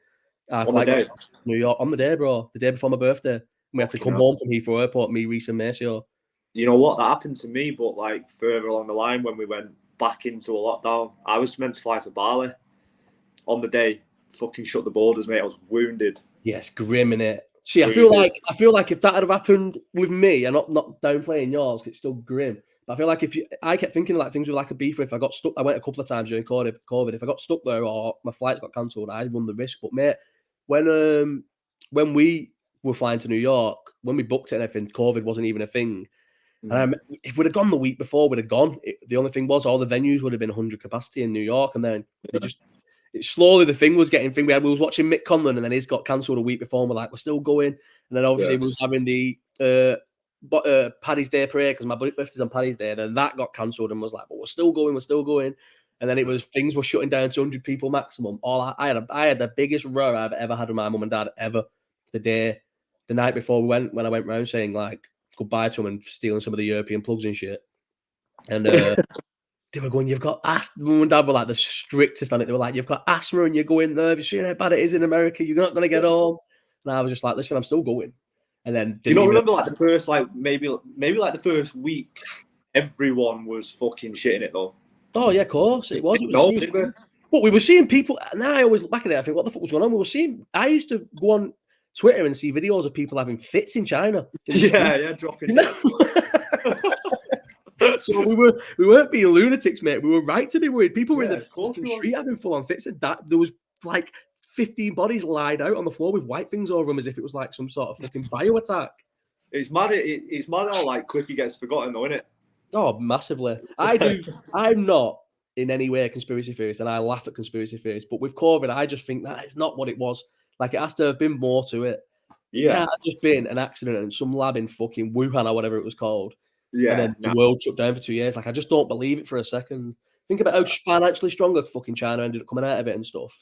Our flight got to New York on the day, bro. The day before my birthday. And we had to come home from Heathrow Airport, me, Reece and Maceo. You know what? That happened to me, but like further along the line when we went back into a lockdown, I was meant to fly to Bali on the day. Fucking shut the borders, mate. I was wounded. Yes, grim, innit? See, I feel like if that had have with me, I'm not downplaying yours, it's still grim. But I feel like I kept thinking like things with like a beef. If I got stuck, I went a couple of times during COVID. If I got stuck there or my flights got cancelled, I'd run the risk. But mate, when we were flying to New York, when we booked it and everything, COVID wasn't even a thing. And if we'd have gone the week before, we'd have gone. The only thing was all the venues would have been 100 capacity in New York, and then slowly the thing was getting thing. We was watching Mick Conlan, and then he's got cancelled a week before. And we're like, we're still going, and then obviously we was having the Paddy's Day parade because my birthday's on Paddy's Day, and then that got cancelled, and was like, but we're still going, and then it was things were shutting down to 100 people maximum. I had the biggest row I've ever had with my mum and dad ever. The night before when I went round saying like goodbye to them and stealing some of the European plugs and shit. And they were going, you've got asthma. Mum and dad were like the strictest on it. They were like, you've got asthma and you're going there. Have you seen how bad it is in America? You're not going to get home. And I was just like, listen, I'm still going. And then do you not remember like the first maybe like the first week, everyone was fucking shitting it though. Oh yeah, of course it was. But we were seeing people. Now I always look back at it. I think, what the fuck was going on? We were seeing. I used to go on Twitter and see videos of people having fits in China. Dropping. So we weren't being lunatics, mate. We were right to be worried. People were in the fucking street having full on fits, and that there was like 15 bodies lied out on the floor with white things over them as if it was like some sort of fucking bio attack. It's mad. It's mad how like quick it gets forgotten, though, isn't it? Oh, massively. I'm not in any way a conspiracy theorist, and I laugh at conspiracy theories. But with COVID, I just think that it's not what it was. Like, it has to have been more to it. Yeah. It can't have just been an accident in some lab in fucking Wuhan or whatever it was called. Yeah. And then the world shut down for 2 years. Like, I just don't believe it for a second. Think about how financially stronger fucking China ended up coming out of it and stuff.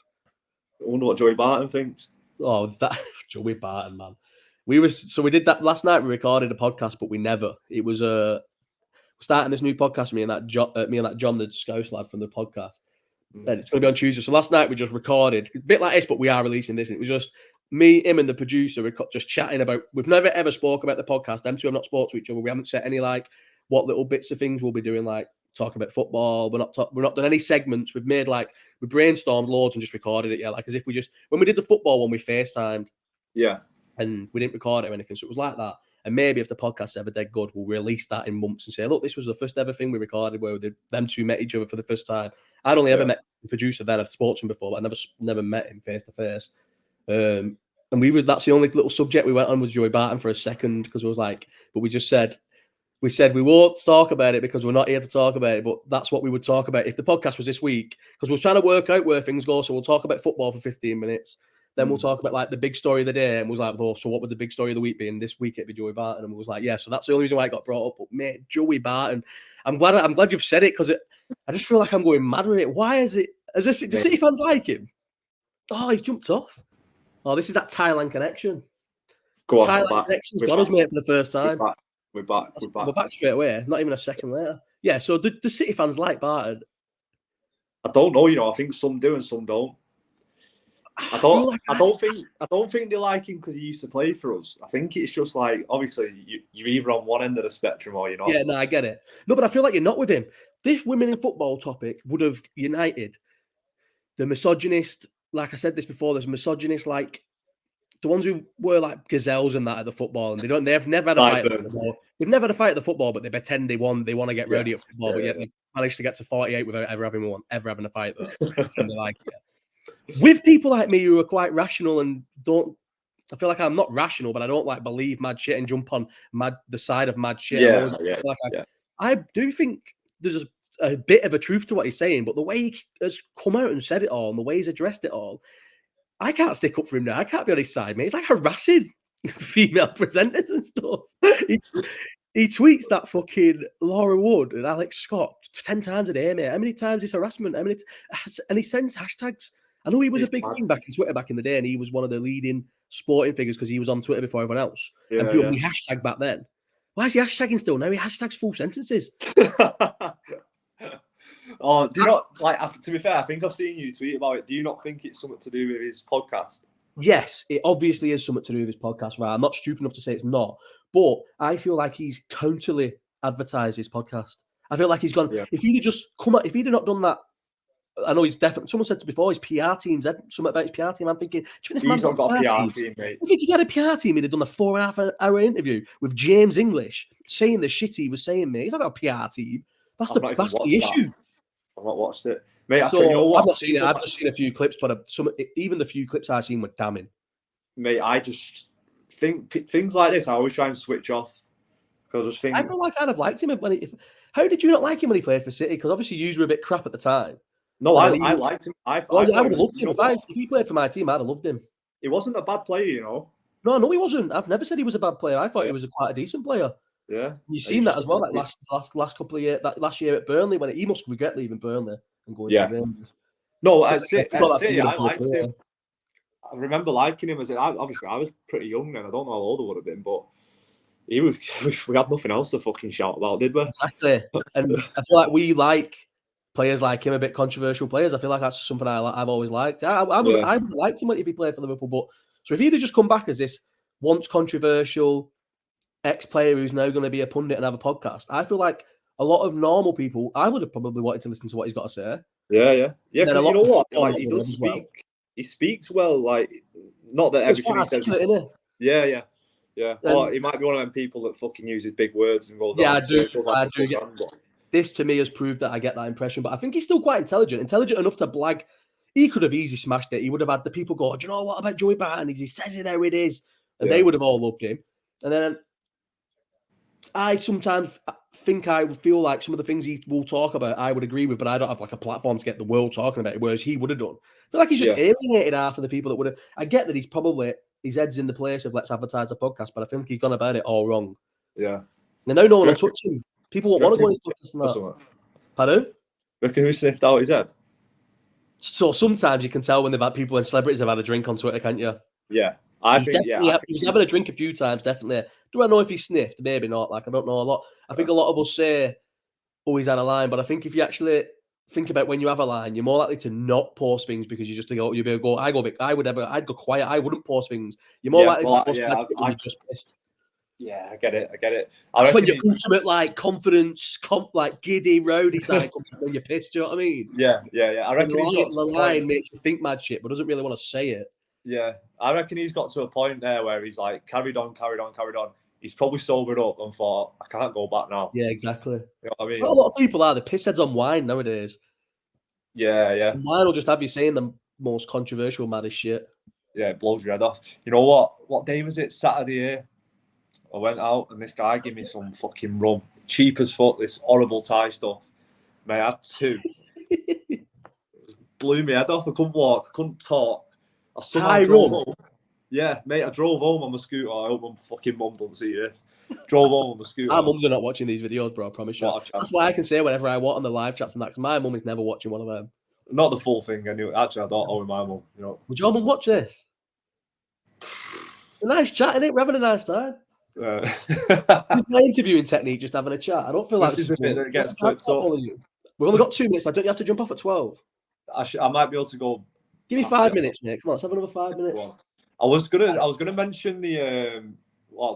I wonder what Joey Barton thinks. Oh, that Joey Barton, man. We did that last night. We recorded a podcast, but we never. It was starting this new podcast. Me and that John, the Scouse lad from the podcast. And it's going to be on Tuesday. So last night we just recorded a bit like this, but we are releasing this. And it was just me, him, and the producer just chatting about. We've never ever spoke about the podcast. Them two have not spoke to each other. We haven't said any like what little bits of things we'll be doing, like talking about football. We're not done any segments. We brainstormed loads and just recorded it. Yeah, like as if when we did the football one, we FaceTimed. Yeah, and we didn't record it or anything. So it was like that. And maybe if the podcast's ever dead good, we'll release that in months and say, look, this was the first ever thing we recorded where them two met each other for the first time. I'd only ever met the producer then. I've spoken to him before, but I never met him face to face. And that's the only little subject we went on was Joey Barton for a second because it was like, but we said we won't talk about it because we're not here to talk about it, but that's what we would talk about if the podcast was this week because we're trying to work out where things go. So we'll talk about football for 15 minutes. Then we'll talk about like the big story of the day, and we was like, "Oh, so what would the big story of the week be?" And this week it'd be Joey Barton, and we was like, "Yeah." So that's the only reason why it got brought up. But mate, Joey Barton, I'm glad you've said it because I just feel like I'm going mad with it. Why is it? Do City fans like him? Oh, he's jumped off. Oh, this is that Thailand connection. Go on, Thailand connection's got us, mate, for the first time. We're back straight away. Not even a second later. Yeah. So do City fans like Barton? I don't know. I think some do and some don't. I don't think they like him because he used to play for us. I think it's just like, obviously you're either on one end of the spectrum or you're not. Yeah, no, I get it. No, but I feel like you're not with him. This women in football topic would have united the misogynist. Like I said this before, there's misogynist, like the ones who were like gazelles and that at the football, and they've never had a fight at the football. They've never had a fight at the football, but they pretend they won. They want to get rowdy at football, but yet they managed to get to 48 without ever having a fight. Though. Pretend they like it. With people like me who are quite rational and don't, I feel like I'm not rational, but I don't like believe mad shit and jump on the side of mad shit. I do think there's a bit of a truth to what he's saying, but the way he has come out and said it all and the way he's addressed it all, I can't stick up for him now. I can't be on his side, mate. He's like harassing female presenters and stuff. He tweets that fucking Laura Wood and Alex Scott 10 times a day, mate. How many times is harassment? And he sends hashtags. I know he was a big thing back in Twitter back in the day, and he was one of the leading sporting figures because he was on Twitter before everyone else. And people hashtag back then. Why is he hashtagging still? Now he hashtags full sentences. Oh, do you not like? To be fair, I think I've seen you tweet about it. Do you not think it's something to do with his podcast? Yes, it obviously is something to do with his podcast. Right, I'm not stupid enough to say it's not, but I feel like he's counterly advertised his podcast. I feel like he's gone. Yeah. If he'd have just come out, if he'd have not done that, I know he's definitely. Someone said before his PR team said something about his PR team. I'm thinking, do you think this man's not got a PR team, mate? I think he had a PR team. He'd have done a 4.5-hour interview with James English saying the shit he was saying, mate. He's not got a PR team. That's the issue. I've not watched it, mate. So, you know what? I've not seen it. I've just seen a few clips, but even the few clips I've seen were damning. Mate, I just think things like this. I always try and switch off because I just think I feel like I'd have liked him how did you not like him when he played for City? Because obviously you were a bit crap at the time. No, I liked him. I would have loved him. If he played for my team, I'd have loved him. He wasn't a bad player, you know. No, he wasn't. I've never said he was a bad player. I thought he was quite a decent player. Yeah, you've seen that as well. Like last couple of years, that last year at Burnley, when he must regret leaving Burnley and going to Rangers. No, at City, I liked him. I remember liking him obviously I was pretty young then. I don't know how old I would have been, but we had nothing else to fucking shout about, did we? Exactly. And I feel like we like players like him, a bit controversial players. I feel like that's something I've always liked. I would liked him if he played for Liverpool, but so if he'd have just come back as this once controversial ex-player who's now going to be a pundit and have a podcast, I feel like a lot of normal people, I would have probably wanted to listen to what he's got to say. Yeah. You know what? Like he does speak. Well. He speaks well. Like not that everything he says. Yeah. Or he might be one of them people that fucking uses big words and goes. Yeah, I do. This to me has proved that I get that impression. But I think he's still quite intelligent enough to blag. He could have easily smashed it. He would have had the people go, do you know what about Joey Barton? He says it how it is, and they would have all loved him. And then I sometimes I feel like some of the things he will talk about, I would agree with, but I don't have like a platform to get the world talking about it, whereas he would have done. I feel like he's just alienated half of the people that would have. I get that his head's in the place of let's advertise a podcast, but I think he's gone about it all wrong. Yeah. And now no one will touch him. People won't want to go on his podcast and that. Pardon? Reckon who sniffed out his head? So sometimes you can tell when when celebrities have had a drink on Twitter, can't you? Yeah. He was having a drink a few times, definitely. Do I know if he sniffed? Maybe not. Like, I don't know a lot. I think a lot of us say, oh, he's had a line. But I think if you actually think about when you have a line, you're more likely to not post things because you just go, I'd go quiet. I wouldn't post things. You're more likely to post things when you're just pissed. Yeah, I get it. That's when your ultimate like confidence, like giddy, rowdy side comes when you're pissed. Do you know what I mean? Yeah. I reckon the line makes you think mad shit, but doesn't really want to say it. Yeah, I reckon he's got to a point there where he's like carried on. He's probably sobered up and thought, I can't go back now. Yeah, exactly. You know what I mean? A lot of people are the pissheads on wine nowadays. Yeah. Wine will just have you saying the most controversial, maddest shit. Yeah, it blows your head off. You know what? What day was it? Saturday here. I went out and this guy gave me some fucking rum. Cheap as fuck, this horrible Thai stuff. Mate, I had 2. It blew me head off. I couldn't walk, I couldn't talk. I somehow drove home. Yeah, mate, I drove home on my scooter. I hope my fucking mum doesn't see this. Drove home on my scooter. Our mums are not watching these videos, bro, I promise you. That's why I can say whatever I want on the live chats and that, because my mum is never watching one of them. Not the full thing, anyway. Actually, I don't owe my mum, you know. Would your mum watch this? A nice chat, innit? We're having a nice time. It's my interviewing technique, just having a chat. I don't feel like this is a bit that gets clipped up. We've only got 2 minutes. Don't you have to jump off at 12? I might be able to go Give me 5 minutes, mate. Come on, let's have another 5 minutes. I was gonna mention the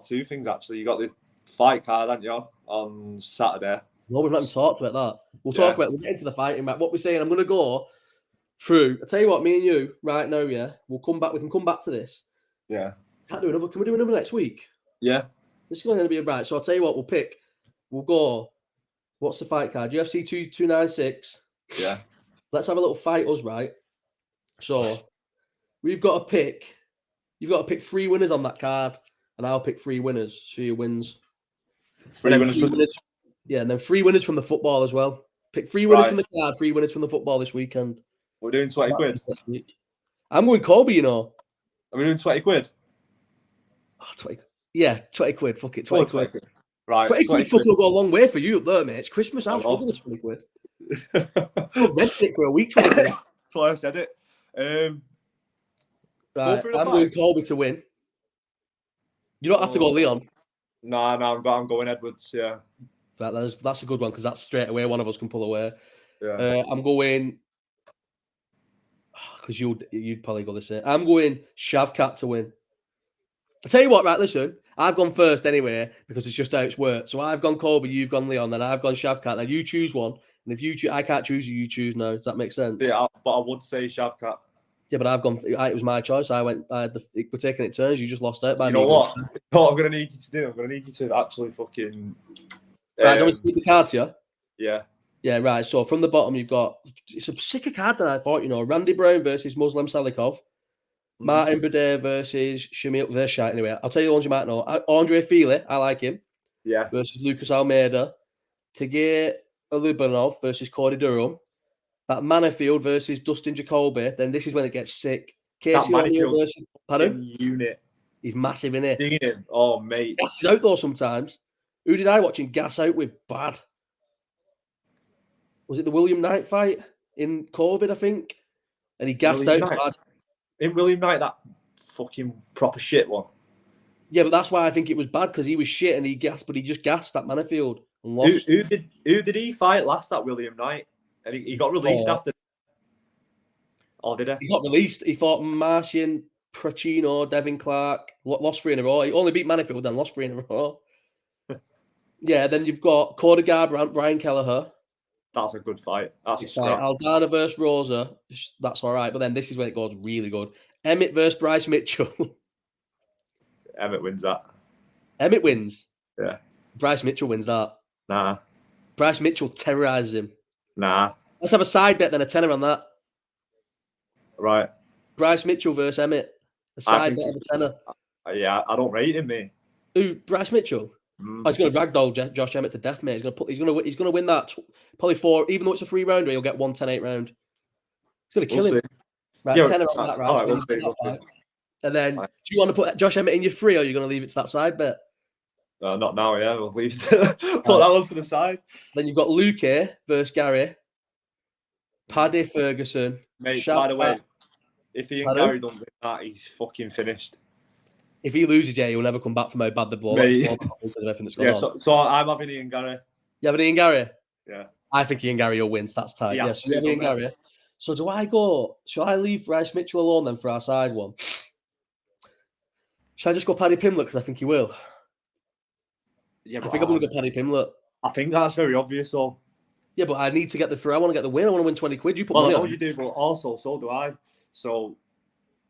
two things actually. You got the fight card, haven't you, on Saturday? No, we've not even talked about that. We'll get into the fighting match. What we're saying, I'm gonna go through. I tell you what, me and you right now, yeah, we'll come back. We can come back to this. Yeah. Can we do another next week? Yeah. This is going to be right. So I'll tell you what, we'll go. What's the fight card? UFC 296. Yeah. Let's have a little fight, us, right? So we've got to pick. You've got to pick 3 winners on that card, and I'll pick 3 winners. So you wins. 3 winners. Yeah, and then 3 winners from the football as well. Pick 3 winners from the card, 3 winners from the football this weekend. We're doing 20 quid. I'm going Colby, you know. Are we doing 20 quid? Oh, 20. Yeah, 20 quid. Fuck it, 20 quid. Right. 20 quid fucking will go a long way for you up there, mate. It's Christmas. I'm struggling with 20 quid. Rent it for a week, 20 quid. That's why I said it. Right, I'm going Colby to win. You don't have to go Leon. No, I'm going Edwards, yeah. That's a good one because that's straight away one of us can pull away. Yeah. I'm going because you'd probably go the same. I'm going Shavkat to win. I tell you what, right? Listen, I've gone first anyway because it's just how it's worked. So I've gone Colby, you've gone Leon, then I've gone Shavkat. Now you choose one, and if you choose, I can't choose you choose now. Does that make sense? Yeah, but I would say Shavkat. Yeah, but I've gone. It was my choice. We're taking it turns. You just lost out by. You know what? What I'm gonna need you to do? I'm gonna need you to actually fucking. Right, don't we see the cards here? Yeah. Yeah, right. So from the bottom, you've got it's a sicker card than I thought. You know, Randy Brown versus Muslim Salikov, Martin Buday versus Shamil. They're shite anyway. I'll tell you the ones you might know. Andre Fili, I like him. Yeah. Versus Lucas Almeida, Tagir Alubanov versus Cody Durham. That Manifield versus Dustin Jacoby. Then this is when it gets sick. Casey O'Neill versus. Pardon? Unit. He's massive, isn't he? Seen him. Oh, mate. Gas is out though sometimes. Who did I watch him gas out with bad? Was it the William Knight fight in COVID, I think? And he gassed out bad. In William Knight, that fucking proper shit one. Yeah, but that's why I think it was bad because he was shit and he gassed, but he just gassed at Manifield and lost. Who did he fight last at William Knight? And he got released after. Oh, did he? He got released. He fought Martian, Prachino, Devin Clark, lost 3 in a row. He only beat Manifield, then lost 3 in a row. Yeah, then you've got Cody Garbrandt, Brian Kelleher. That's a good fight. That's a scrap. Aldana versus Rosa. That's all right. But then this is when it goes really good. Emmett versus Bryce Mitchell. Emmett wins that. Emmett wins? Yeah. Bryce Mitchell wins that? Nah. Bryce Mitchell terrorizes him. Nah. Let's have a side bet then, a tenner on that. Right. Bryce Mitchell versus Emmett. A side bet of a tenner. Yeah, I don't rate him, mate. Who? Bryce Mitchell? Oh, he's going to ragdoll Josh Emmett to death, mate. He's going to win that probably 4. Even though it's a 3-rounder, he'll get 1 10-8 round. He's going to kill him. Right, yeah, 10 on that round. All right, we'll see. And then, do you want to put Josh Emmett in your 3, or are you going to leave it to that side bet? Not now. Yeah, we'll leave it. Put that one to the side. Then you've got Luke versus Gary, Paddy Ferguson. Mate, by the way, if he and Gary don't win that, he's fucking finished. If he loses, yeah, he'll never come back from how bad the blow because of everything that's going on. So I'm having Ian Gary. You having Ian Gary? Yeah. I think Ian Gary will win. So that's tight. Yes, yeah, so Ian Gary. So do I go? Shall I leave Bryce Mitchell alone then for our side one? Shall I just go Paddy Pimblett because I think he will? Yeah, I think I'm going to go Paddy Pimblett. I think that's very obvious. So. Yeah, but I need to get I want to get the win. I want to win 20 quid. You put money on. Well, you do, but also so do I. So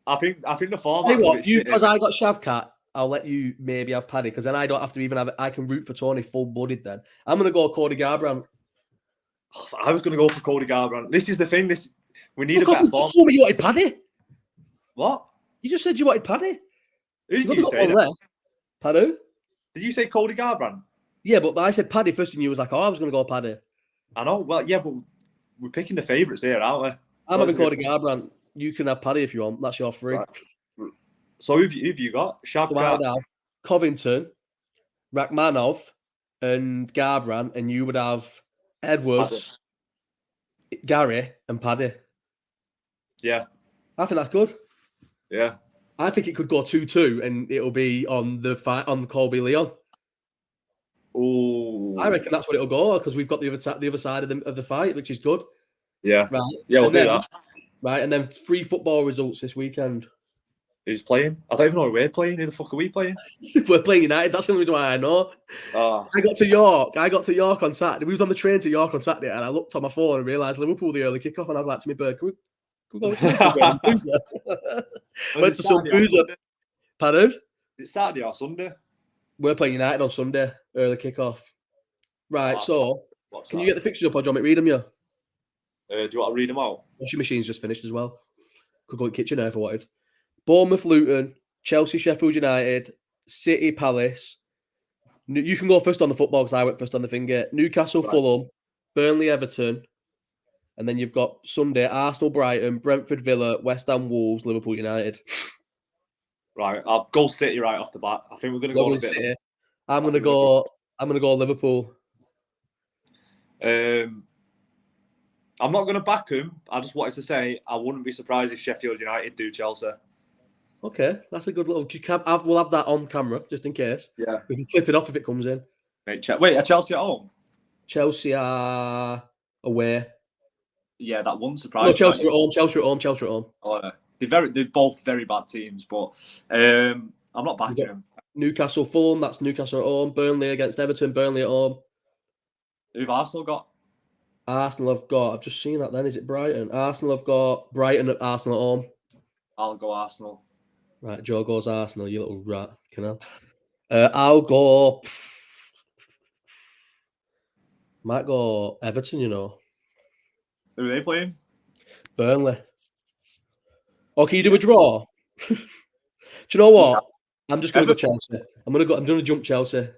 I think the format. Hey, what? Because I got Shavkat, I'll let you maybe have Paddy because then I don't have to even have it. I can root for Tony full-blooded then. I'm going to go Cody Garbrandt. I was going to go for Cody Garbrandt. This is the thing. We need a better form. You told me you wanted Paddy. What? You just said you wanted Paddy. Who did you say? Paddy? Did you say Cody Garbrandt? Yeah, but I said Paddy first and you was like, oh, I was going to go Paddy. I know. Well, yeah, but we're picking the favourites here, aren't we? I'm having Cody Garbrandt. You can have Paddy if you want. That's your 3. Right. So who've you got? Shavkat, so Covington, Rachmanov, and Garbrandt, and you would have Edwards, Gary, and Paddy. Yeah. I think that's good. Yeah. I think it could go 2-2 and it'll be on the fight on Colby Leon. Oh, I reckon that's what it'll go because we've got the other side of the fight, which is good. Yeah. Right. Yeah, we'll do that. Right, and then 3 football results this weekend. Who's playing? I don't even know who we're playing. Who the fuck are we playing? We're playing United. That's the only reason why I know. Oh. I got to York on Saturday. We was on the train to York on Saturday, and I looked on my phone and realised Liverpool the early kickoff, and I was like to me, Bird, can we go to Boozer? Went to some Boozer. Pardon? Is it Saturday or Sunday? We're playing United on Sunday, early kickoff. Right, so can you get the fixtures up, or do you want me to read them, yeah? Do you want to read them out? Washing machine's just finished as well. Could go in kitchen if I wanted. Bournemouth, Luton, Chelsea, Sheffield United, City, Palace. You can go first on the football because I went first on the finger. Newcastle, Right. Fulham, Burnley, Everton. And then you've got Sunday, Arsenal, Brighton, Brentford, Villa, West Ham, Wolves, Liverpool, United. Right, I'll go City right off the bat. I think we're going to go a bit. City. I'm going to go Liverpool. I'm not going to back him. I just wanted to say I wouldn't be surprised if Sheffield United do Chelsea. Okay, that's a good little. We'll have that on camera just in case. Yeah, we can clip it off if it comes in. Wait, are Chelsea at home? Chelsea are away. Yeah, that wouldn't surprise. No, Chelsea at home. Chelsea at home. Chelsea at home. Oh, they're both very bad teams, but I'm not backing them. Newcastle, Fulham. That's Newcastle at home. Burnley against Everton. Burnley at home. Who've Arsenal got? Arsenal have got. I've just seen that. Then is it Brighton? Arsenal have got Brighton at Arsenal at home. I'll go Arsenal. Right, Joe goes Arsenal. You little rat. Can I'll go. Might go Everton. You know. Who are they playing? Burnley. Oh, can you do a draw? Do you know what? I'm just going to go Chelsea. I'm going to jump Chelsea.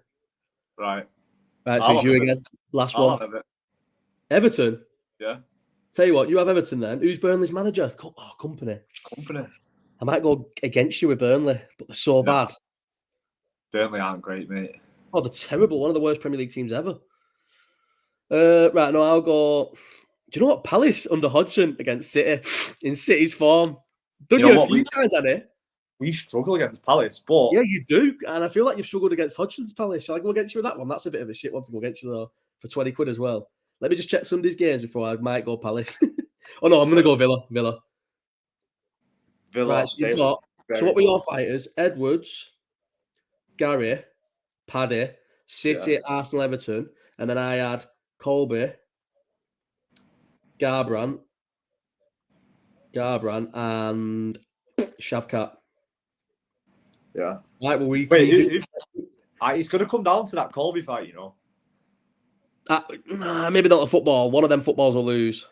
Right. Right, so it's you again. Last one. Everton? Yeah. Tell you what, you have Everton then. Who's Burnley's manager? Oh, Company. I might go against you with Burnley, but they're so bad. Burnley aren't great, mate. Oh, they're terrible. One of the worst Premier League teams ever. Right, no, I'll go. Do you know what? Palace under Hodgson against City in City's form. Done you a few times, Annie. We struggle against Palace, but yeah, you do, and I feel like you've struggled against Hodgson's Palace. Shall I go against you with that one? That's a bit of a shit one to go against you though for 20 quid as well. Let me just check Sunday's games before I might go Palace. Oh no, I'm going to go Villa. Right, so what were your fighters? Edwards, Gary, Paddy, City, Arsenal, Everton, and then I had Colby, Garbrandt, and Shavkat. Yeah. Right, well, wait, it's going to come down to that Colby fight, you know. Maybe not the football. One of them footballs will lose.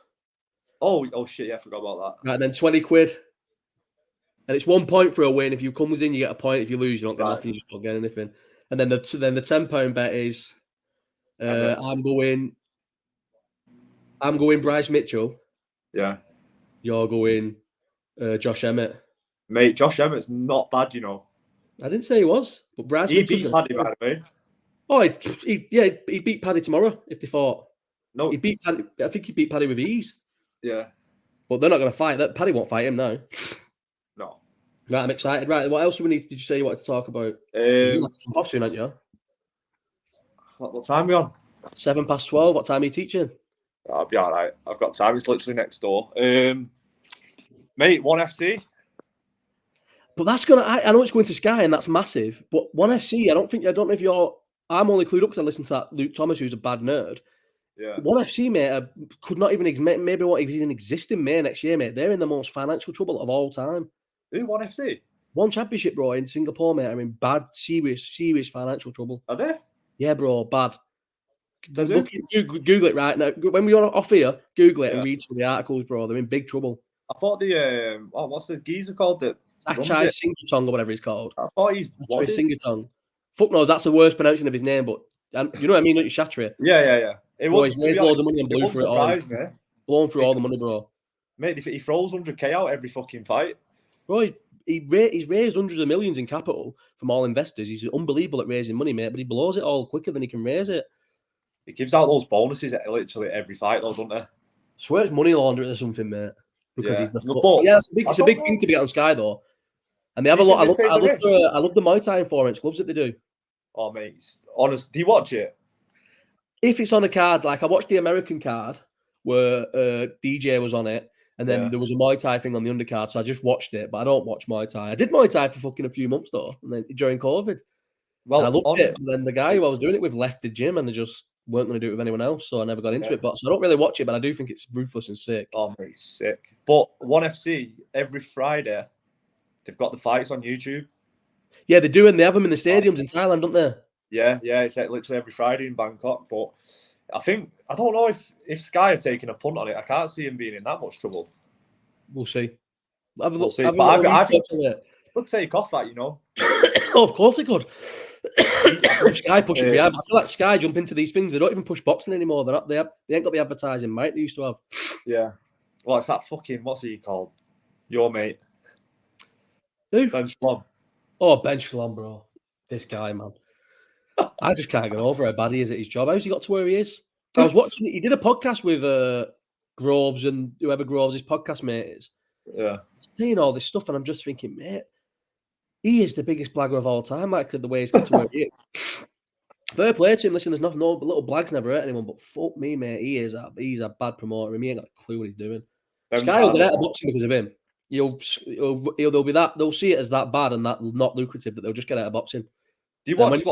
Oh shit! Yeah, I forgot about that. Right, then 20 quid, and it's 1 point for a win. If you comes in, you get a point. If you lose, you don't get nothing. You just don't get anything. And then the £10 bet is, I'm going Bryce Mitchell. Yeah. You're going Josh Emmett. Mate, Josh Emmett's not bad, you know. I didn't say he was, but Bryce Mitchell's beat Paddy, by the way. Oh, he beat Paddy tomorrow if they fought. No, he beat Paddy. I think he beat Paddy with ease. Yeah, but they're not going to fight. That Paddy won't fight him now. No. Right, I'm excited. Right, what else do we need? Did you say you wanted to talk about? You're going to jump off soon, aren't you? What time are we on? 12:07. What time are you teaching? I'll be all right. I've got time. It's literally next door. Mate, 1FC. But that's gonna. I know it's going to Sky, and that's massive. But 1FC, I don't know if you're. I'm only clued up because I listened to that Luke Thomas, who's a bad nerd. Yeah. 1FC, mate, could not even maybe won't even exist in May next year, mate. They're in the most financial trouble of all time. Who 1FC? One championship, bro, in Singapore, mate. I mean, bad, serious financial trouble. Are they? Yeah, bro, bad. Google it right now. When we are off here, Google it and read some of the articles, bro. They're in big trouble. I thought the what's the geezer called? Achai Singatong or whatever he's called. I thought he's Singatong. Fuck knows, that's the worst pronunciation of his name, but you know what I mean, don't you, Shattery? Yeah. He's made loads of money and blew through it all. Blown through all the money, bro. Mate, he throws 100k out every fucking fight. Bro, he's raised hundreds of millions in capital from all investors. He's unbelievable at raising money, mate, but he blows it all quicker than he can raise it. He gives out those bonuses at literally every fight, though, doesn't he? I swear it's money laundering or something, mate. Because he's it's a big thing to be on Sky, though. And they have a lot. I love the Muay Thai and 4-inch gloves that they do. Oh, mate, honest. Do you watch it? If it's on a card, like I watched the American card where DJ was on it, And then there was a Muay Thai thing on the undercard, so I just watched it, but I don't watch Muay Thai. I did Muay Thai for fucking a few months though, and then during COVID. Well, I loved it. But then the guy who I was doing it with left the gym, and they just weren't going to do it with anyone else, so I never got into it. But so I don't really watch it, but I do think it's ruthless and sick. Oh, mate, sick. But ONE FC every Friday, they've got the fights on YouTube. Yeah, they do, and they have them in the stadiums in Thailand, don't they? Yeah, it's like literally every Friday in Bangkok. But I don't know if Sky are taking a punt on it. I can't see him being in that much trouble. We'll see. We'll see. But I think they'll take off that, you know. Oh, of course they could. Sky push it behind. I feel like Sky jump into these things. They don't even push boxing anymore. They ain't got the advertising might they used to have. Yeah. Well, it's that fucking, what's he called? Your mate. Who? Ben Shalom. Oh, Ben Shalom, bro. This guy, man. I just can't get over how bad he is at his job. How's he got to where he is? I was watching. He did a podcast with Groves and whoever Groves' podcast mate is. Yeah. Saying all this stuff, and I'm just thinking, mate, he is the biggest blagger of all time, like the way he's got to where he is. Fair play to him. Listen, there's no little blags never hurt anyone, but fuck me, mate, he's a bad promoter. He ain't got a clue what he's doing. Sky will get out of boxing because of him. They'll see it as that bad and that not lucrative that they'll just get out of boxing. Do you watch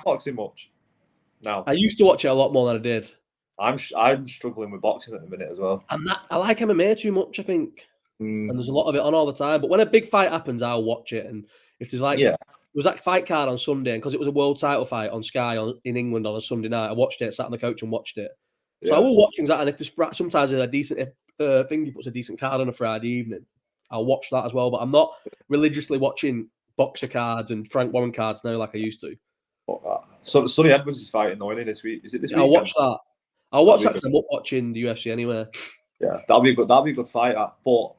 boxing much? No. I used to watch it a lot more than I did. I'm struggling with boxing at the minute as well. And I like MMA too much, I think. And there's a lot of it on all the time. But when a big fight happens, I'll watch it. And if there's there was that fight card on Sunday, and because it was a world title fight on Sky in England on a Sunday night, I watched it, sat on the couch and watched it. So I will watch things like, and if there's sometimes there's a decent thing, he puts a decent card on a Friday evening, I'll watch that as well. But I'm not religiously watching boxer cards and Frank Warren cards now like I used to. So Sonny Edwards is fighting though, isn't he, this week? Is it this week? I'll watch that. I'll watch that because I'm up watching the UFC anyway. Yeah, that'll be a good fight. But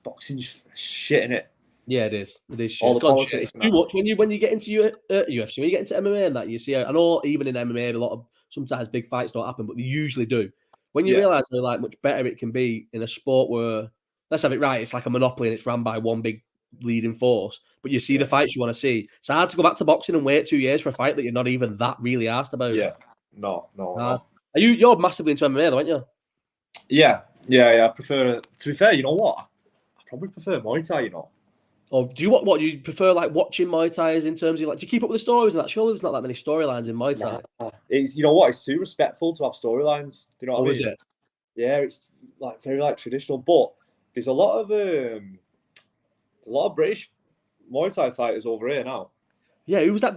boxing's shit, innit? Yeah, it is. It is shit. All the politics. You watch when you get into UFC, when you get into MMA and that, you see. I know even in MMA, sometimes big fights don't happen, but they usually do. When you realise how much better it can be in a sport where, let's have it right, it's like a monopoly and it's run by one big leading force, but you see the fights you want to see. It's hard to go back to boxing and wait 2 years for a fight that you're not even that really asked about. Yeah, no. You're massively into MMA though, aren't you? Yeah. I prefer. To be fair, you know what? I probably prefer Muay Thai. You know. Or do you what do you prefer, like watching Muay Thais in terms of like, do you keep up with the stories and that? Surely there's not that many storylines in Muay Thai. It's, you know what? It's too respectful to have storylines. Do you know what I mean? Is it? Yeah, it's like very traditional, but there's a lot of British Muay Thai fighters over here now. Yeah, who was that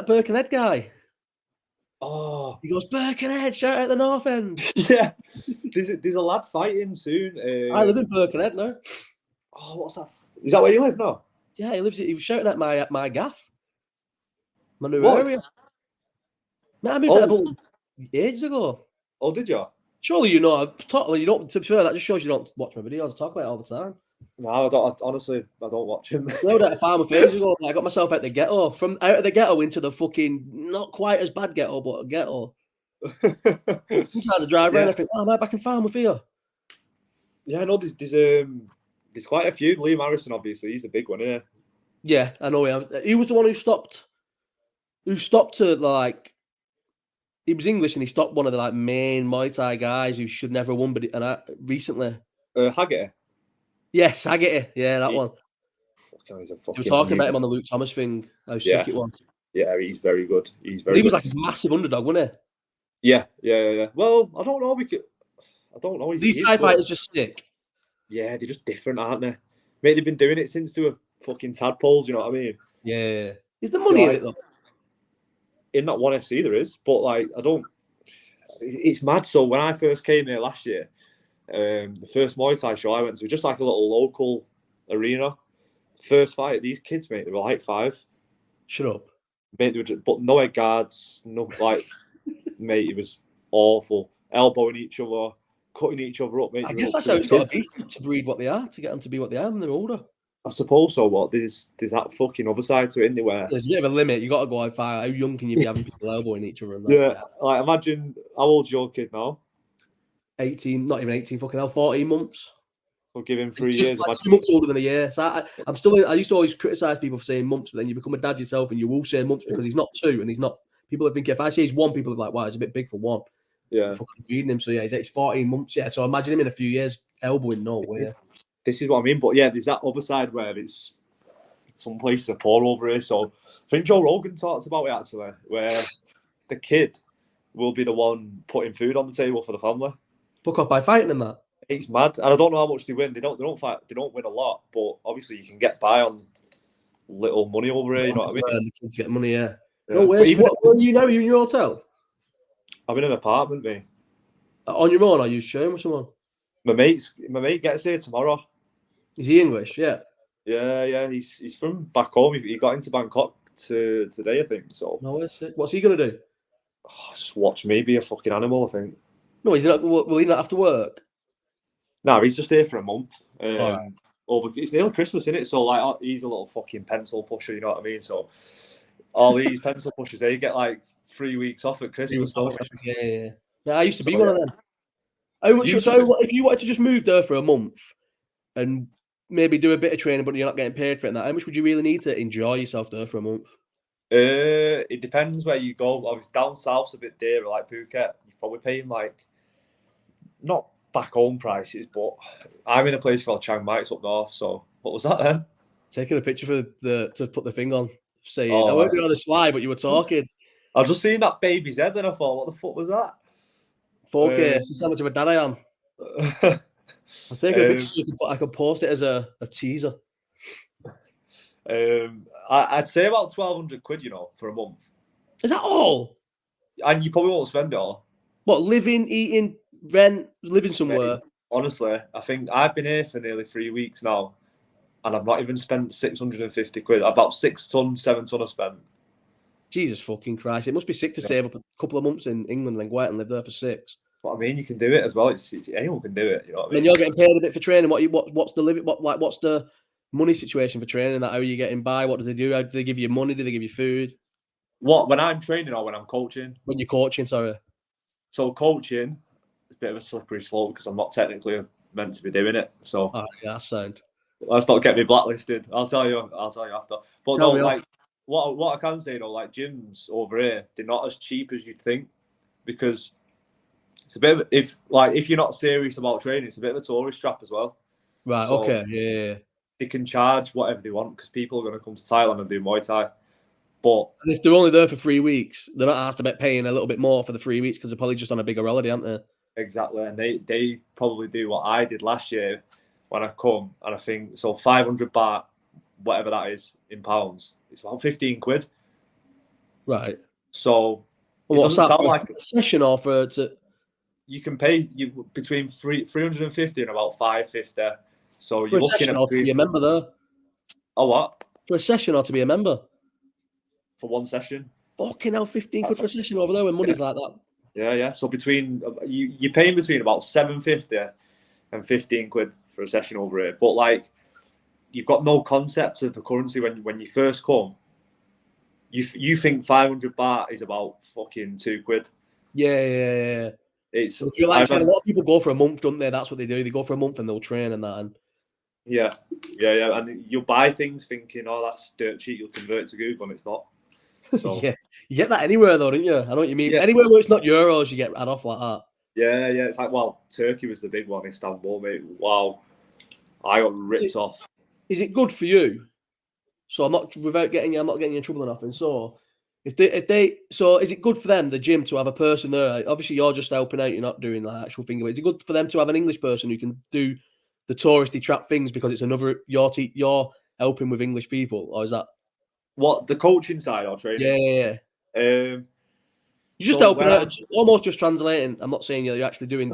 Birkenhead guy? Oh, he goes Birkenhead, shout out the North End. Yeah, there's a lad fighting soon. I live in Birkenhead now. Oh, what's that? Is that where you live now? Yeah, he was shouting at my gaff, my new area. Man, I moved there about ages ago. Oh, did you? Surely you know. You don't. To be fair, that just shows you don't watch my videos. I talk about it all the time. No, I don't. Honestly, I don't watch him. I moved out of Farm ages ago. I got myself out the ghetto, from out of the ghetto into the fucking not quite as bad ghetto, but a ghetto. Sometimes I drive around and I think, oh, am I back in Farm here? Yeah, I know there's quite a few. Liam Harrison, obviously, he's the big one, isn't he? Yeah, I know him. He was the one who stopped to like. He was English and he stopped one of the main Muay Thai guys who should never have won, recently. Haggerty. Yes, Haggerty. Yeah, that one. He's we were talking about him on the Luke Thomas thing. How sick it was. Yeah, he's very good. He was like a massive underdog, wasn't he? Yeah. Well, I don't know. I don't know. These Thai fighters just sick. Yeah, they're just different, aren't they? Mate, they've been doing it since they were fucking tadpoles, you know what I mean? Yeah. Is there money in it, though? In that ONE FC there is, but it's mad. So when I first came here last year, the first Muay Thai show I went to, just like a little local arena. First fight, these kids, mate, they were like 5. Shut up. Mate, they were but no head guards, no, mate, it was awful. Elbowing each other, cutting each other up, mate. I guess that's how it's got to be to breed what they are, to get them to be what they are when they're older. I suppose so. What there's that fucking other side to it, anywhere. There's a bit of a limit. You got to go out far. How young can you be having people elbowing each other? And that? Yeah, like imagine how old's your kid now? 18, not even 18. Fucking hell, 14 months. We'll give him 3 years. Like 2 months older than a year. So I'm still. I used to always criticize people for saying months, but then you become a dad yourself, and you will say months because he's not 2, and he's not. People think if I say he's 1, people are like, "Wow, it's a bit big for 1." Yeah, fucking feeding him. So yeah, he's 14 months. Yeah, so imagine him in a few years, elbowing, no way. This is what I mean. But yeah, there's that other side where it's some places are poor over here. So I think Joe Rogan talked about it actually, where the kid will be the one putting food on the table for the family. Fuck off by fighting and that. It's mad, and I don't know how much they win. They don't fight. They don't win a lot, but obviously you can get by on little money over here. You know what I mean? The kids get money, yeah. Yeah. No way. What are you now? Are you in your hotel? I'm in an apartment, mate. On your own? Or are you sharing with someone? My mate gets here tomorrow. Is he English? Yeah. Yeah. He's from back home. He got into Bangkok today, I think. So. No way. What's he gonna do? Just watch me be a fucking animal, I think. No, he's not. Will he not have to work? No, he's just here for a month. Right. It's nearly Christmas, isn't it? So like, he's a little fucking pencil pusher. You know what I mean? So all these pencil pushers, they get like 3 weeks off at Christmas. Yeah. I used to be one of them. If you wanted to just move there for a month and maybe do a bit of training, but you're not getting paid for it, how much would you really need to enjoy yourself there for a month? It depends where you go. Obviously, down south's a bit dearer, like Phuket. You're probably paying like not back home prices, but I'm in a place called Chiang Mai, it's up north. So what was that then? Taking a picture to put the thing on, saying I won't be on the slide, but you were talking. I just seen that baby's head, and I thought, what the fuck was that? 4K. This is how much of a dad I am. I'll take a picture so I can post it as a teaser. I'd say about 1,200 quid, for a month. Is that all? And you probably won't spend it all. What, living, eating, rent, living somewhere? Honestly, I think I've been here for nearly 3 weeks now, and I've not even spent 650 quid. About 7 ton I've spent. Jesus fucking Christ. It must be sick to save up a couple of months in England and then go out and live there for 6. But I mean, you can do it as well. It's anyone can do it. You know what I mean? Then you're getting paid a bit for training. What's the money situation for training? How are you getting by? What do they do? How do they give you money? Do they give you food? What, when I'm training or when I'm coaching? When you're coaching, sorry. So coaching is a bit of a slippery slope because I'm not technically meant to be doing it. So yeah, that's sound. Let's not get me blacklisted. I'll tell you after. But what I can say though, like gyms over here, they're not as cheap as you'd think, because it's a bit of, if you're not serious about training, it's a bit of a tourist trap as well. Right. So okay. Yeah. They can charge whatever they want because people are going to come to Thailand and do Muay Thai. But if they're only there for 3 weeks, they're not asked about paying a little bit more for the 3 weeks because they're probably just on a bigger holiday, aren't they? Exactly, and they probably do what I did last year when I come, and I think so 500 baht, whatever that is in pounds, it's about 15 quid. Right. So what's that for like a session or for to? You can pay between 350 and about 550. So you're looking at to be a member there. Oh, what? For a session or to be a member? For one session. Fucking hell, 15 quid for a session over there when money's like that. Yeah. So you're paying between about 750 and 15 quid for a session over here. But like, you've got no concept of the currency when you first come. You think 500 baht is about fucking 2 quid. Yeah. It's. If you like, a lot of people go for a month, don't they? That's what they do. They go for a month and they'll train and that. And yeah. And you'll buy things thinking, oh, that's dirt cheap. You'll convert to Google, and it's not. So yeah, you get that anywhere though, don't you? I know what you mean. Yeah. Anywhere where it's not euros, you get had off like that. Yeah. It's like, well, Turkey was the big one, Istanbul, mate. Wow, I got ripped off. Is it good for you? So I'm not getting you in trouble or nothing. So if they is it good for them, the gym, to have a person there? Obviously, you're just helping out. You're not doing the actual thing. Is it good for them to have an English person who can do the touristy trap things because it's another you're helping with English people, or is that? What, the coaching side or training? Yeah. You're just helping out, almost just translating. I'm not saying you're actually doing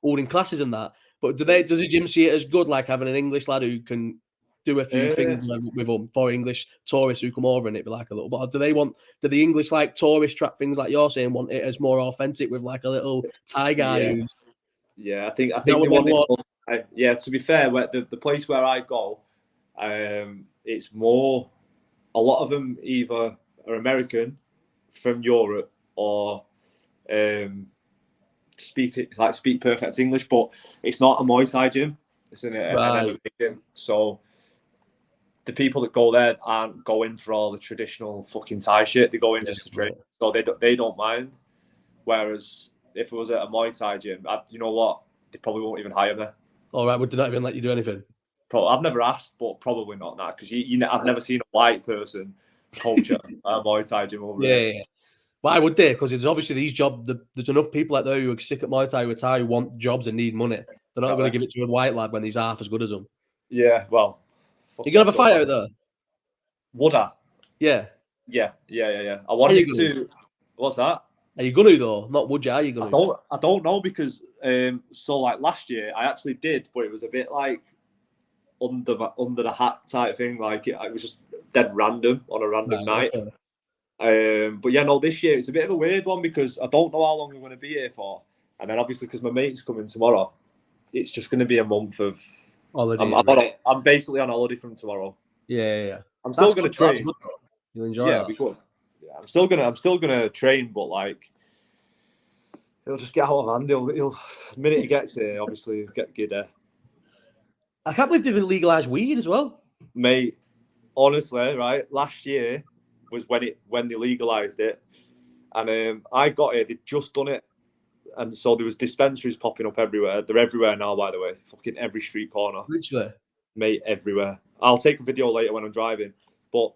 holding classes and that, but does the gym see it as good, like having an English lad who can do a few things with them for English tourists who come over, and it'd be like a little? But do the English like tourist trap things like you're saying want it as more authentic with like a little Thai guy? Yeah, I think they want it. Yeah, to be fair, the place where I go, it's more. A lot of them either are American from Europe or speak perfect English, but it's not a Muay Thai gym. It's an MMA gym. So the people that go there aren't going for all the traditional fucking Thai shit. They go in just to train, so they don't mind. Whereas if it was at a Muay Thai gym, you know what? they probably won't even hire me. All right, would they not even let you do anything? I've never asked, but probably not now because I've never seen a white person coach at a Muay Thai gym over here. Yeah. Why would they? Because it's obviously these jobs. There's enough people out there who are sick at Muay Thai, who want jobs and need money. They're not going to give it to a white lad when he's half as good as them. Yeah, well, you're gonna have a fight out there. Would I? Yeah. Yeah. I wanted to. What's that? Are you gonna though? Not would you? Are you gonna? I don't know because so like last year I actually did, but it was a bit like under the hat type thing. Like it was just dead random on a random night. Okay. But yeah, no, this year it's a bit of a weird one because I don't know how long I'm going to be here for, and then obviously because my mate's coming tomorrow, it's just going to be a month of holiday. I'm basically on holiday from tomorrow. Yeah. I'm still going to train. You'll enjoy it. Yeah, it'll be good. Yeah, I'm still gonna train, but like he'll just get out of hand. He'll the minute he gets here, obviously get there. I can't believe they've legalized weed as well, mate. Honestly, right? Last year was when they legalized it, and I got here. They'd just done it, and so there was dispensaries popping up everywhere. They're everywhere now, by the way. Fucking every street corner. Literally, mate, everywhere. I'll take a video later when I'm driving, but.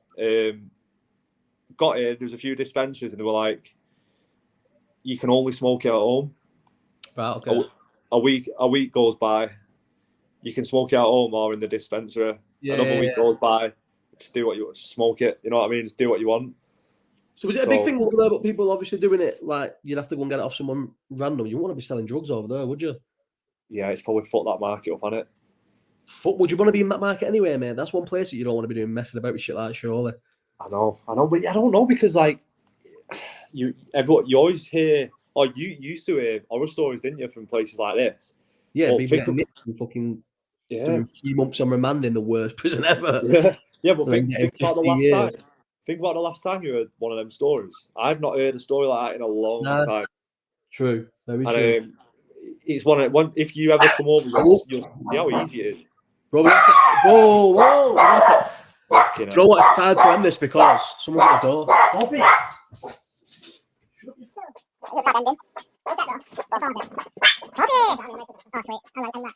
Got here, there was a few dispensaries and they were like, you can only smoke it at home. Right, okay. A week goes by, you can smoke it at home or in the dispensary. Another week goes by, just do what you want, smoke it. You know what I mean? Just do what you want. So is it a big thing over there, but people obviously doing it like you'd have to go and get it off someone random? You wouldn't want to be selling drugs over there, would you? Yeah, it's probably fucked that market up on it. Would you want to be in that market anyway, mate? That's one place that you don't want to be doing messing about with shit like that, surely. I know, but I don't know because like you always hear, or you used to hear horror stories, didn't you, from places like this? Yeah, people getting nicked and fucking doing 3 months on remand in the worst prison ever. Yeah, but think about the last time. Think about the last time you heard one of them stories. I've not heard a story like that in a long time. True, very true. It's one. If you ever come over, you'll see how easy it is. Bro, whoa! You know what? It's time to end this because someone's at the door. Bobby! Shut up, you